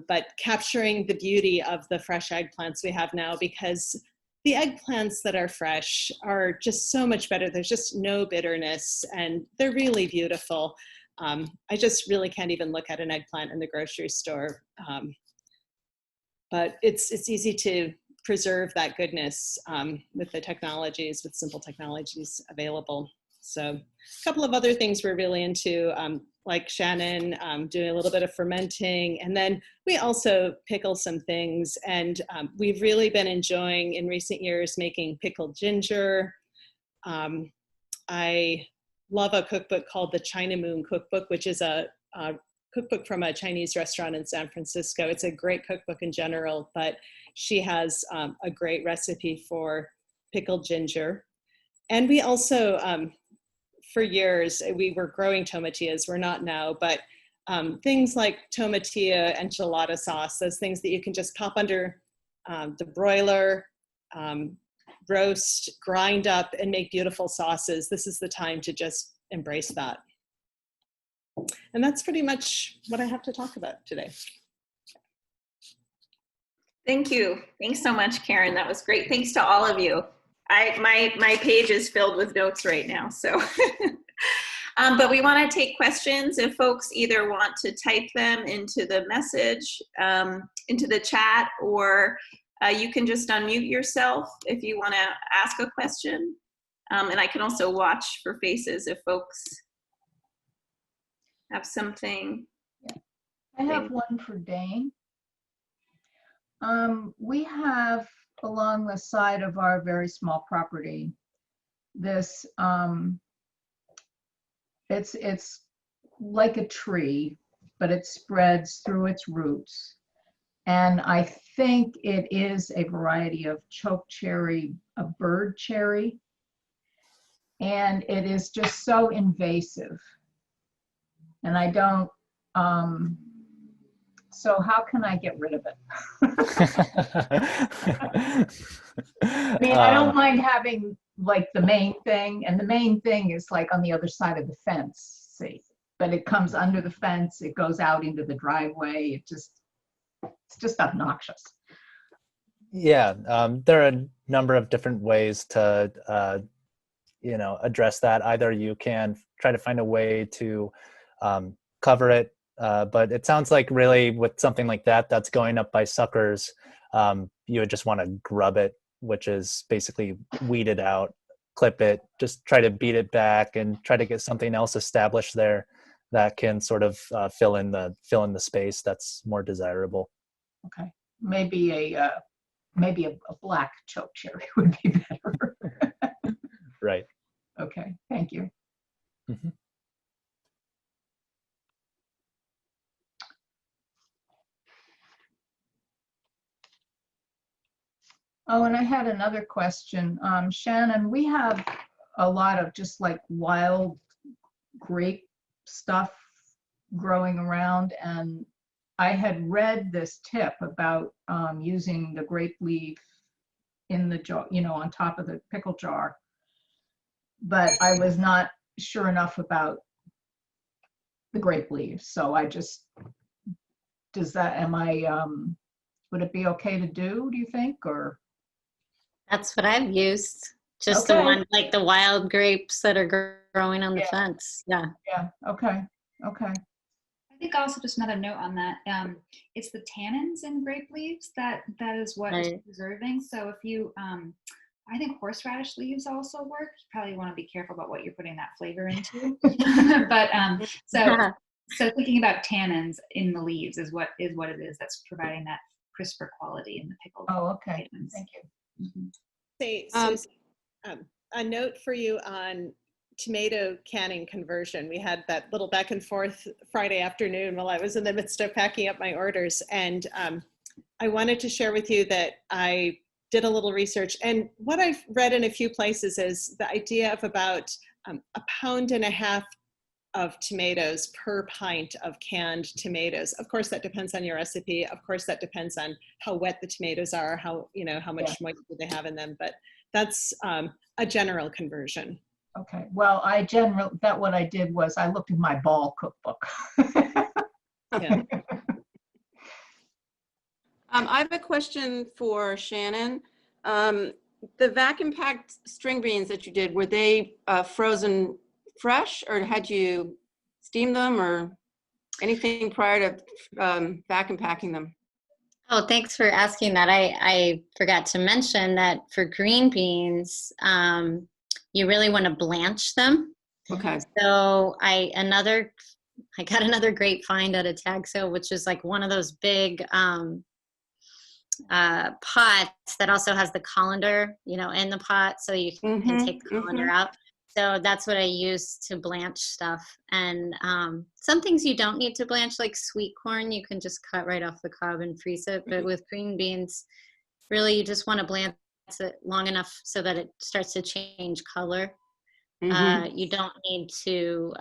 but capturing the beauty of the fresh eggplants we have now, because the eggplants that are fresh are just so much better. There's just no bitterness and they're really beautiful. I just really can't even look at an eggplant in the grocery store. But it's easy to preserve that goodness with the technologies, with simple technologies available. So a couple of other things we're really into, like Shannon, doing a little bit of fermenting. And then we also pickle some things. And we've really been enjoying in recent years making pickled ginger. I love a cookbook called the China Moon Cookbook, which is a cookbook from a Chinese restaurant in San Francisco. It's a great cookbook in general, but she has a great recipe for pickled ginger. And we also, for years, we were growing tomatillas. We're not now, but things like tomatilla enchilada sauce, those things that you can just pop under the broiler, roast, grind up, and make beautiful sauces. This is the time to just embrace that. And that's pretty much what I have to talk about today. Thank you. Thanks so much, Karen. That was great. Thanks to all of you. My page is filled with notes right now, so. But we want to take questions if folks either want to type them into the message, into the chat, or you can just unmute yourself if you want to ask a question. And I can also watch for faces if folks have something. I have one for Dane. We have along the side of our very small property this, it's like a tree, but it spreads through its roots. And I think it is a variety of choke cherry, a bird cherry. And it is just so invasive. And I don't, so how can I get rid of it? I mean, I don't mind having like the main thing, and the main thing is like on the other side of the fence, see, but it comes under the fence, it goes out into the driveway, it's just obnoxious. Yeah, there are a number of different ways to, address that. Either you can try to find a way to cover it, but it sounds like really with something like that that's going up by suckers, you would just want to grub it, which is basically weed it out, clip it, just try to beat it back and try to get something else established there that can sort of fill in the space that's more desirable. Okay, maybe a black choke cherry would be better. Right. Okay, thank you. Mm-hmm. Oh, and I had another question. Shannon, we have a lot of just like wild grape stuff growing around, and I had read this tip about using the grape leaf in the jar, on top of the pickle jar, but I was not sure enough about the grape leaves. So I just, would it be okay to do you think, or? That's what I've used. Just Okay. the one, like the wild grapes that are growing on the fence. Yeah. Yeah, okay. I think also just another note on that, it's the tannins in grape leaves that is what is preserving. So if you, I think horseradish leaves also work. You probably want to be careful about what you're putting that flavor into. But so thinking about tannins in the leaves is what it is that's providing that crisper quality in the pickled. Oh, okay. Items. Thank you. Mm-hmm. Say, Susan, a note for you on tomato canning conversion. We had that little back and forth Friday afternoon while I was in the midst of packing up my orders. And I wanted to share with you that I did a little research, and what I've read in a few places is the idea of about 1.5 pounds of tomatoes per pint of canned tomatoes. Of course, that depends on your recipe. Of course, that depends on how wet the tomatoes are, how much moisture they have in them. But that's a general conversion. Okay. Well, what I did was I looked at my ball cookbook. Yeah. I have a question for Shannon. The vacuum packed string beans that you did, were they frozen fresh, or had you steamed them or anything prior to vacuum packing them? Oh, thanks for asking that. I forgot to mention that for green beans, you really want to blanch them. Okay. So I got another great find at a tag sale, which is like one of those big pots that also has the colander, in the pot, so you can take the colander out. So that's what I use to blanch stuff. And some things you don't need to blanch, like sweet corn, you can just cut right off the cob and freeze it. But with green beans, really you just want to blanch it long enough so that it starts to change color. You don't need to,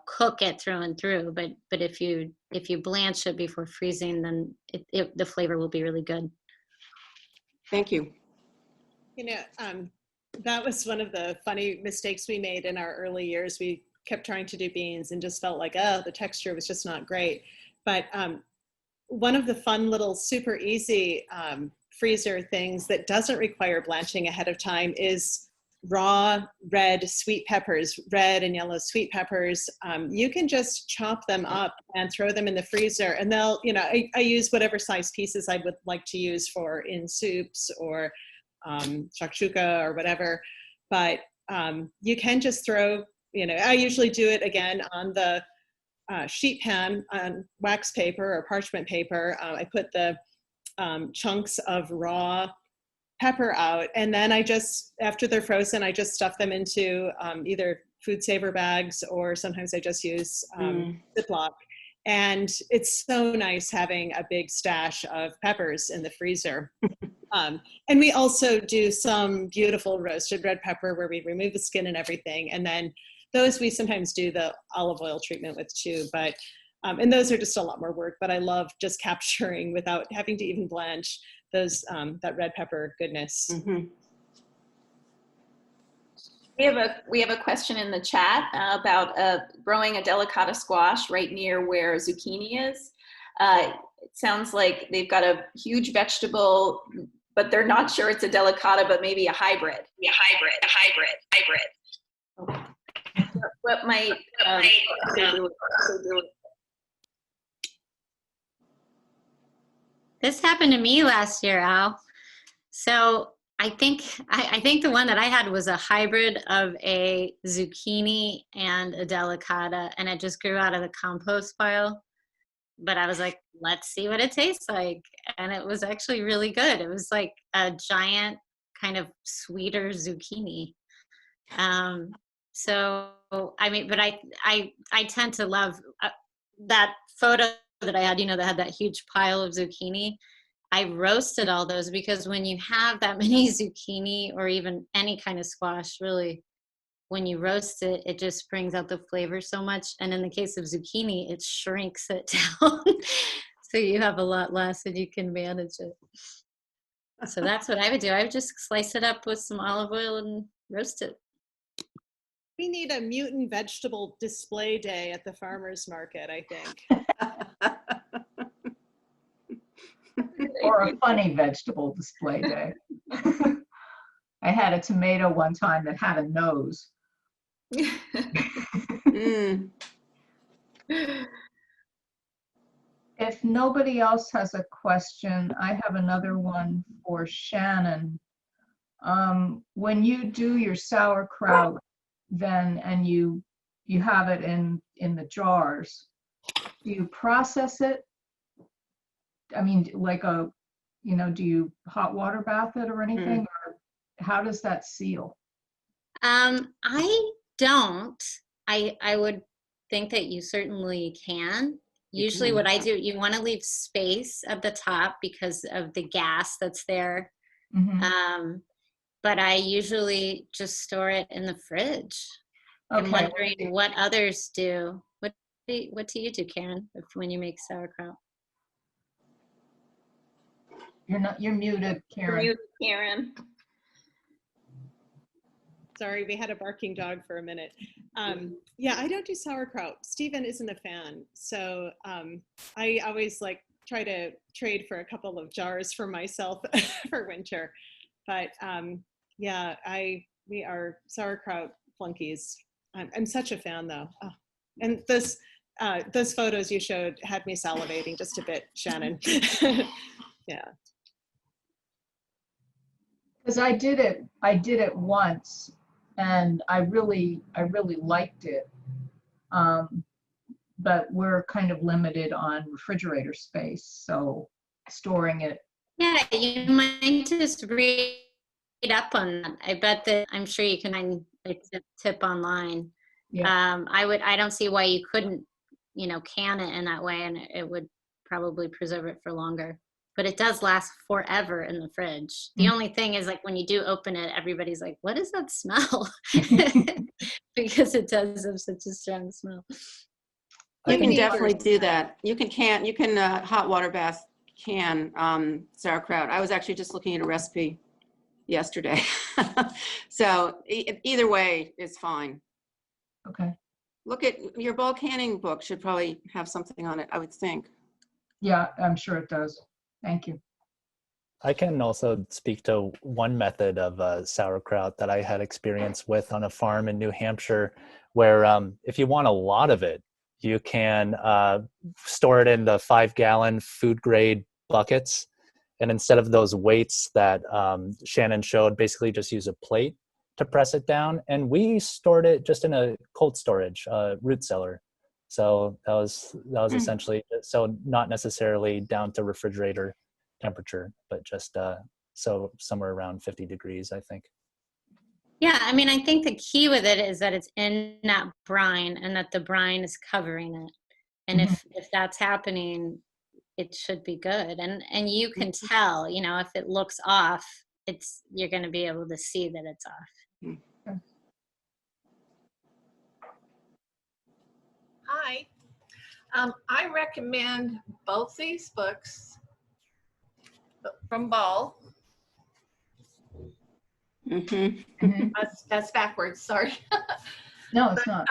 cook it through and through. But if you blanch it before freezing, then the flavor will be really good. Thank you. That was one of the funny mistakes we made in our early years. We kept trying to do beans and just felt like, the texture was just not great. But one of the fun little super easy freezer things that doesn't require blanching ahead of time is raw red sweet peppers, red and yellow sweet peppers. You can just chop them up and throw them in the freezer, and they'll, I use whatever size pieces I would like to use in soups or shakshuka or whatever. But you can just throw, I usually do it again on the sheet pan on wax paper or parchment paper. I put the chunks of raw pepper out, and then after they're frozen, I just stuff them into either food saver bags, or sometimes I just use Ziploc. And it's so nice having a big stash of peppers in the freezer. And we also do some beautiful roasted red pepper where we remove the skin and everything. And then those we sometimes do the olive oil treatment with too. But and those are just a lot more work, but I love just capturing without having to even blanch those that red pepper goodness. We have a question in the chat about growing a delicata squash right near where zucchini is. It sounds like they've got a huge vegetable, but they're not sure it's a delicata, but maybe a hybrid. What might This happened to me last year, Al. So I think the one that I had was a hybrid of a zucchini and a delicata, and it just grew out of the compost pile. But I was like, let's see what it tastes like. And it was actually really good. It was like a giant kind of sweeter zucchini. So, I mean, but I tend to love that photo that I had, that had that huge pile of zucchini. I roasted all those because when you have that many zucchini or even any kind of squash, really, when you roast it, it just brings out the flavor so much. And in the case of zucchini, it shrinks it down. So you have a lot less and you can manage it. So that's what I would do. I would just slice it up with some olive oil and roast it. We need a mutant vegetable display day at the farmer's market, I think. Or a funny vegetable display day. I had a tomato one time that had a nose. If nobody else has a question, I have another one for Shannon. When you do your sauerkraut, then and you have it in the jars, do you process it? I mean, like do you hot water bath it or anything, or how does that seal? I don't. I would think that you certainly can. Usually what I do, you want to leave space at the top because of the gas that's there. But I usually just store it in the fridge. I'm Okay. wondering what others do. What do you do, Karen, when you make sauerkraut? You're muted, Karen. Mute, Karen. Sorry, we had a barking dog for a minute. Yeah, I don't do sauerkraut. Stephen isn't a fan. So I always like try to trade for a couple of jars for myself for winter. But yeah, we are sauerkraut flunkies. I'm such a fan though. Oh. And those photos you showed had me salivating just a bit, Shannon. Yeah. Because I did it once, and I really liked it. But we're kind of limited on refrigerator space, so storing it. Yeah, you might just read up on that. I bet that I'm sure you can find a tip online. Yeah. I don't see why you couldn't, can it in that way, and it would probably preserve it for longer. But it does last forever in the fridge. The only thing is, like, when you do open it, everybody's like, what is that smell? Because it does have such a strong smell. You can definitely do that. You can hot water bath can sauerkraut. I was actually just looking at a recipe yesterday. So either way is fine. Okay. Look at your bulk canning book, should probably have something on it, I would think. Yeah, I'm sure it does. Thank you. I can also speak to one method of sauerkraut that I had experience with on a farm in New Hampshire, where if you want a lot of it, you can store it in the 5-gallon food grade buckets. And instead of those weights that Shannon showed, basically just use a plate to press it down. And we stored it just in a cold storage root cellar. So that was essentially, so not necessarily down to refrigerator temperature, but just so somewhere around 50 degrees, I think. Yeah, I mean, I think the key with it is that it's in that brine and that the brine is covering it. And if that's happening, it should be good. And you can tell, if it looks off, you're going to be able to see that it's off. Hi. I recommend both these books from Ball. That's backwards, sorry. No, it's not.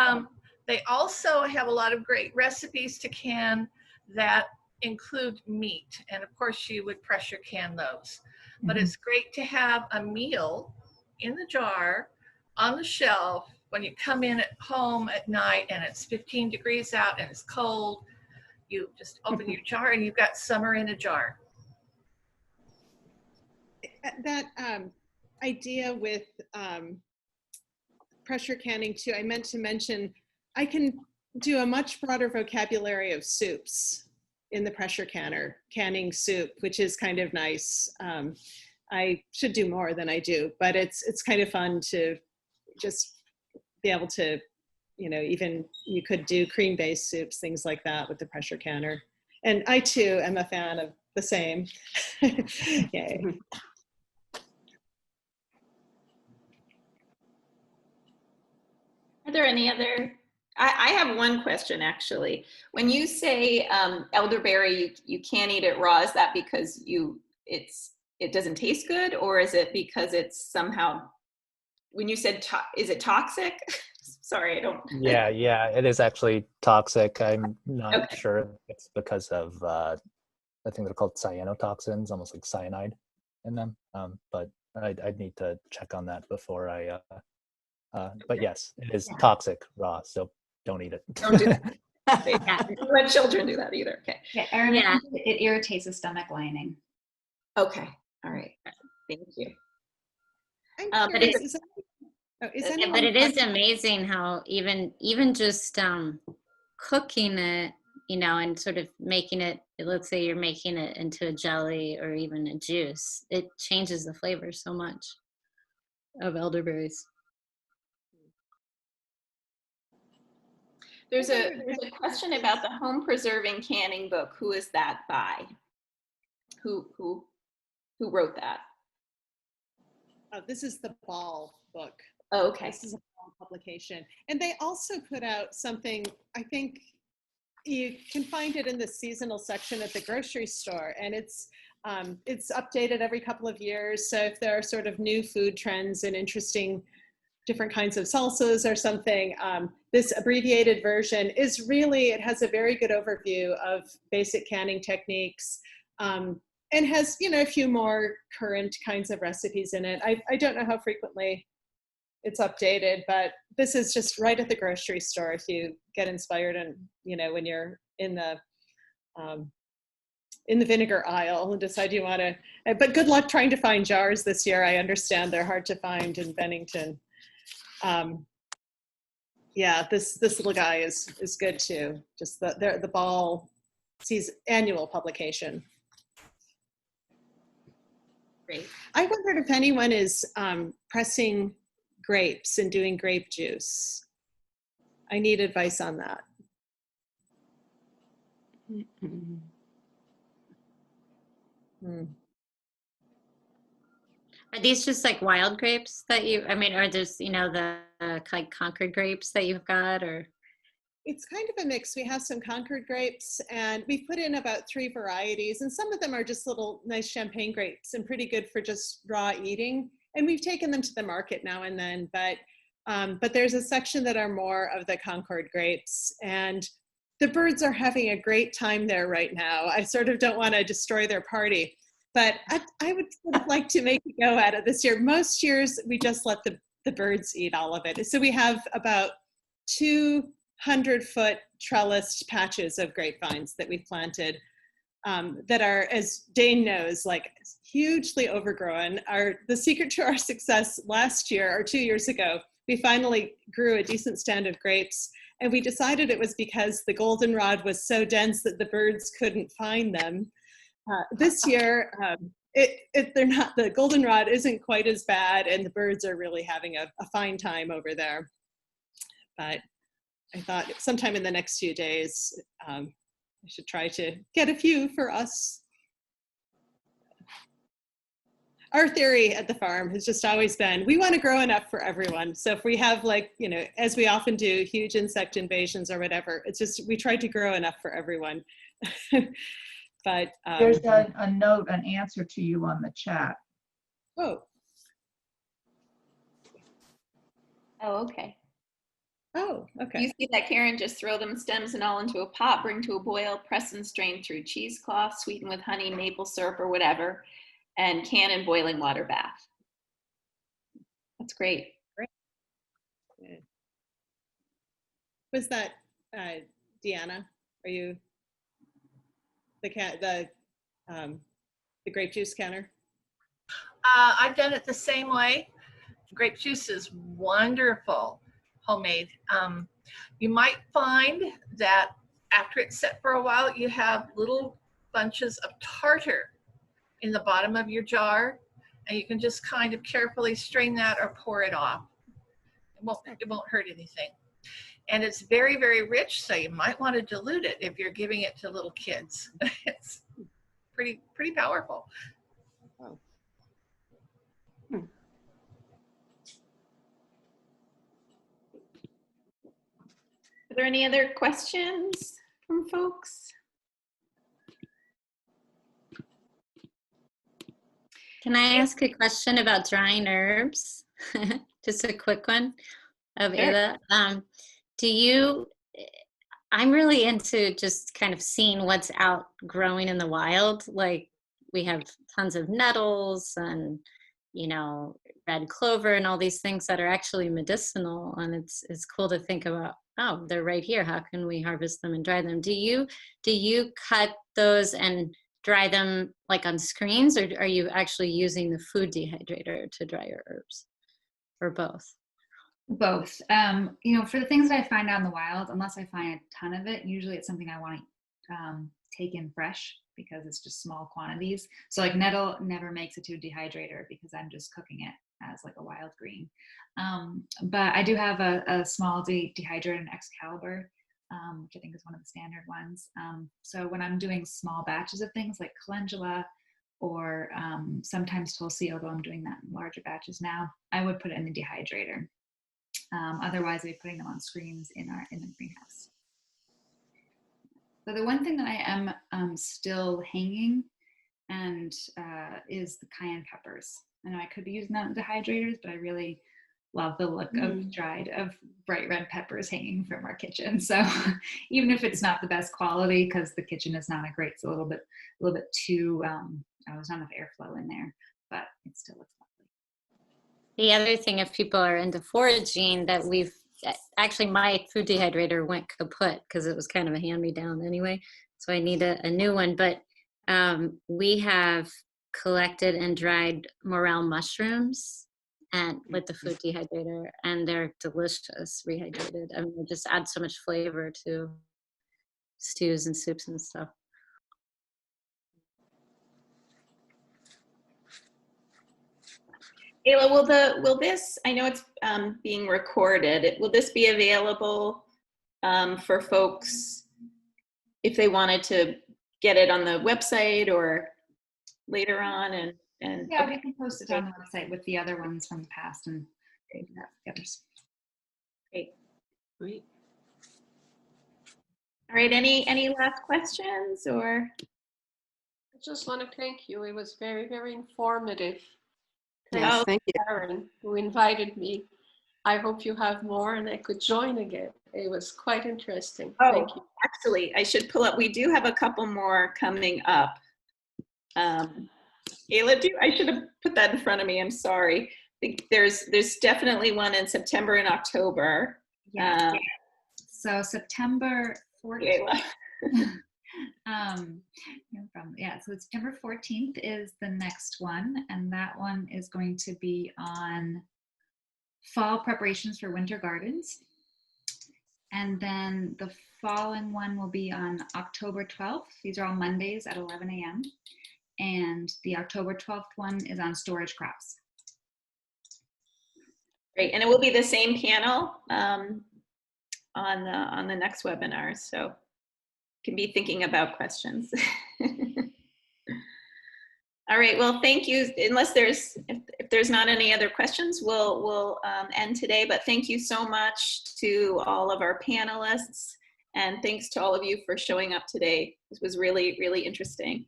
They also have a lot of great recipes to can that include meat. And of course you would pressure can those. But it's great to have a meal in the jar on the shelf when you come in at home at night and it's 15 degrees out and it's cold. You just open your jar and you've got summer in a jar. That idea with pressure canning too, I meant to mention, I can do a much broader vocabulary of soups in the pressure canner, canning soup, which is kind of nice. I should do more than I do, but it's kind of fun to just be able to, even you could do cream-based soups, things like that with the pressure canner. And I too am a fan of the same. Yay. Are there any other? I have one question actually. When you say elderberry, you can't eat it raw. Is that because it doesn't taste good, or is it because it's somehow? When you said, is it toxic? Sorry, I don't. Yeah, it is actually toxic. I'm not sure if it's because of I think they're called cyanotoxins, almost like cyanide in them. But I'd need to check on that before I. But yes, it is toxic raw, so don't eat it. Don't do that. Don't let children do that either. Okay. Yeah, Erin, it irritates the stomach lining. Okay. All right. Thank you. I'm But curious, it is amazing how even just cooking it, and sort of making it, let's say you're making it into a jelly or even a juice, it changes the flavor so much of elderberries. There's a question about the home preserving canning book. Who is that by? Who wrote that? This is the Ball book. Oh, okay. This is a Ball publication. And they also put out something, I think you can find it in the seasonal section at the grocery store, and it's updated every couple of years. So if there are sort of new food trends and interesting different kinds of salsas or something, this abbreviated version is really, it has a very good overview of basic canning techniques, and has, you know, a few more current kinds of recipes in it. I don't know how frequently it's updated, but this is just right at the grocery store if you get inspired, and, you know, when you're in the vinegar aisle and decide you want to, but good luck trying to find jars this year. I understand they're hard to find in Bennington. Yeah, this little guy is good too. Just the ball sees annual publication. Great. I wondered if anyone is pressing grapes and doing grape juice. I need advice on that. Are these just like wild grapes that you, I mean, or there's, you know, the like Concord grapes that you've got, or? It's kind of a mix. We have some Concord grapes, and we've put in about 3 varieties, and some of them are just little nice champagne grapes and pretty good for just raw eating. And we've taken them to the market now and then, but there's a section that are more of the Concord grapes, and the birds are having a great time there right now. I sort of don't want to destroy their party, but I would sort of like to make a go at it this year. Most years we just let the birds eat all of it. So we have about 200-foot trellised patches of grapevines that we've planted, that are, as Dane knows, like hugely overgrown. The secret to our success last year or 2 years ago, we finally grew a decent stand of grapes, and we decided it was because the goldenrod was so dense that the birds couldn't find them. This year, they're not, the goldenrod isn't quite as bad, and the birds are really having a fine time over there. But I thought sometime in the next few days, I should try to get a few for us. Our theory at the farm has just always been, we want to grow enough for everyone. So if we have, like, you know, as we often do, huge insect invasions or whatever, it's just, we try to grow enough for everyone. But there's a note, an answer to you on the chat. Oh, okay. Oh, okay. You see that, Karen? Just throw them stems and all into a pot, bring to a boil, press and strain through cheesecloth, sweeten with honey, maple syrup, or whatever, and can in boiling water bath. That's great. Good. Was that Deanna? Are you the grape juice canner? I've done it the same way. Grape juice is wonderful, homemade. You might find that after it's set for a while, you have little bunches of tartar in the bottom of your jar, and you can just kind of carefully strain that or pour it off. It won't hurt anything. And it's very, very rich, so you might want to dilute it if you're giving it to little kids. It's pretty powerful. Wow. Are there any other questions from folks? Can I ask a question about drying herbs? Just a quick one of Sure. Ada. I'm really into just kind of seeing what's out growing in the wild. Like, we have tons of nettles and, you know, red clover and all these things that are actually medicinal. And it's cool to think about, oh, they're right here. How can we harvest them and dry them? Do you cut those and dry them like on screens, or are you actually using the food dehydrator to dry your herbs, or both? Both. You know, for the things that I find out in the wild, unless I find a ton of it, usually it's something I want to take in fresh because it's just small quantities. So like nettle never makes it to a dehydrator because I'm just cooking it as like a wild green. But I do have a small dehydrator, an Excalibur, which I think is one of the standard ones. So when I'm doing small batches of things like calendula or sometimes tulsi, although I'm doing that in larger batches now, I would put it in the dehydrator. Otherwise, I'll be putting them on screens in the greenhouse. So the one thing that I am still hanging and is the cayenne peppers. I know I could be using that in dehydrators, but I really love the look of bright red peppers hanging from our kitchen. So even if it's not the best quality, because the kitchen is not a great, it's a little bit too, there's not enough airflow in there, but it still looks lovely. The other thing, if people are into foraging, that actually my food dehydrator went kaput because it was kind of a hand-me-down anyway, so I need a new one. But we have collected and dried morel mushrooms and with the food dehydrator, and they're delicious rehydrated. I mean, they just add so much flavor to stews and soups and stuff. Ayla, will this, I know it's being recorded, will this be available for folks if they wanted to get it on the website or later on? And yeah, we can post it on the website with the other ones from the past and do that with the others. Great. Great. All right, any last questions or? I just want to thank you. It was very, very informative. Yes, thank you. Karen, who invited me. I hope you have more and I could join again. It was quite interesting. Thank you. Actually, I should pull up. We do have a couple more coming up. Ayla, I should have put that in front of me. I'm sorry. I think there's definitely one in September and October. Yeah. So September 14th. No problem. Yeah, so September 14th is the next one, and that one is going to be on fall preparations for winter gardens. And then the following one will be on October 12th. These are all Mondays at 11 a.m. And the October 12th one is on storage crops. Great, and it will be the same panel on the next webinar, so you can be thinking about questions. All right, well, thank you. Unless if there's not any other questions, we'll end today, but thank you so much to all of our panelists, and thanks to all of you for showing up today. This was really, really interesting.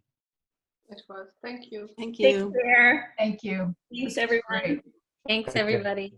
It was. Thank you. Thank you. Take care. Thank you. Thanks, everyone. Great. Thanks, everybody.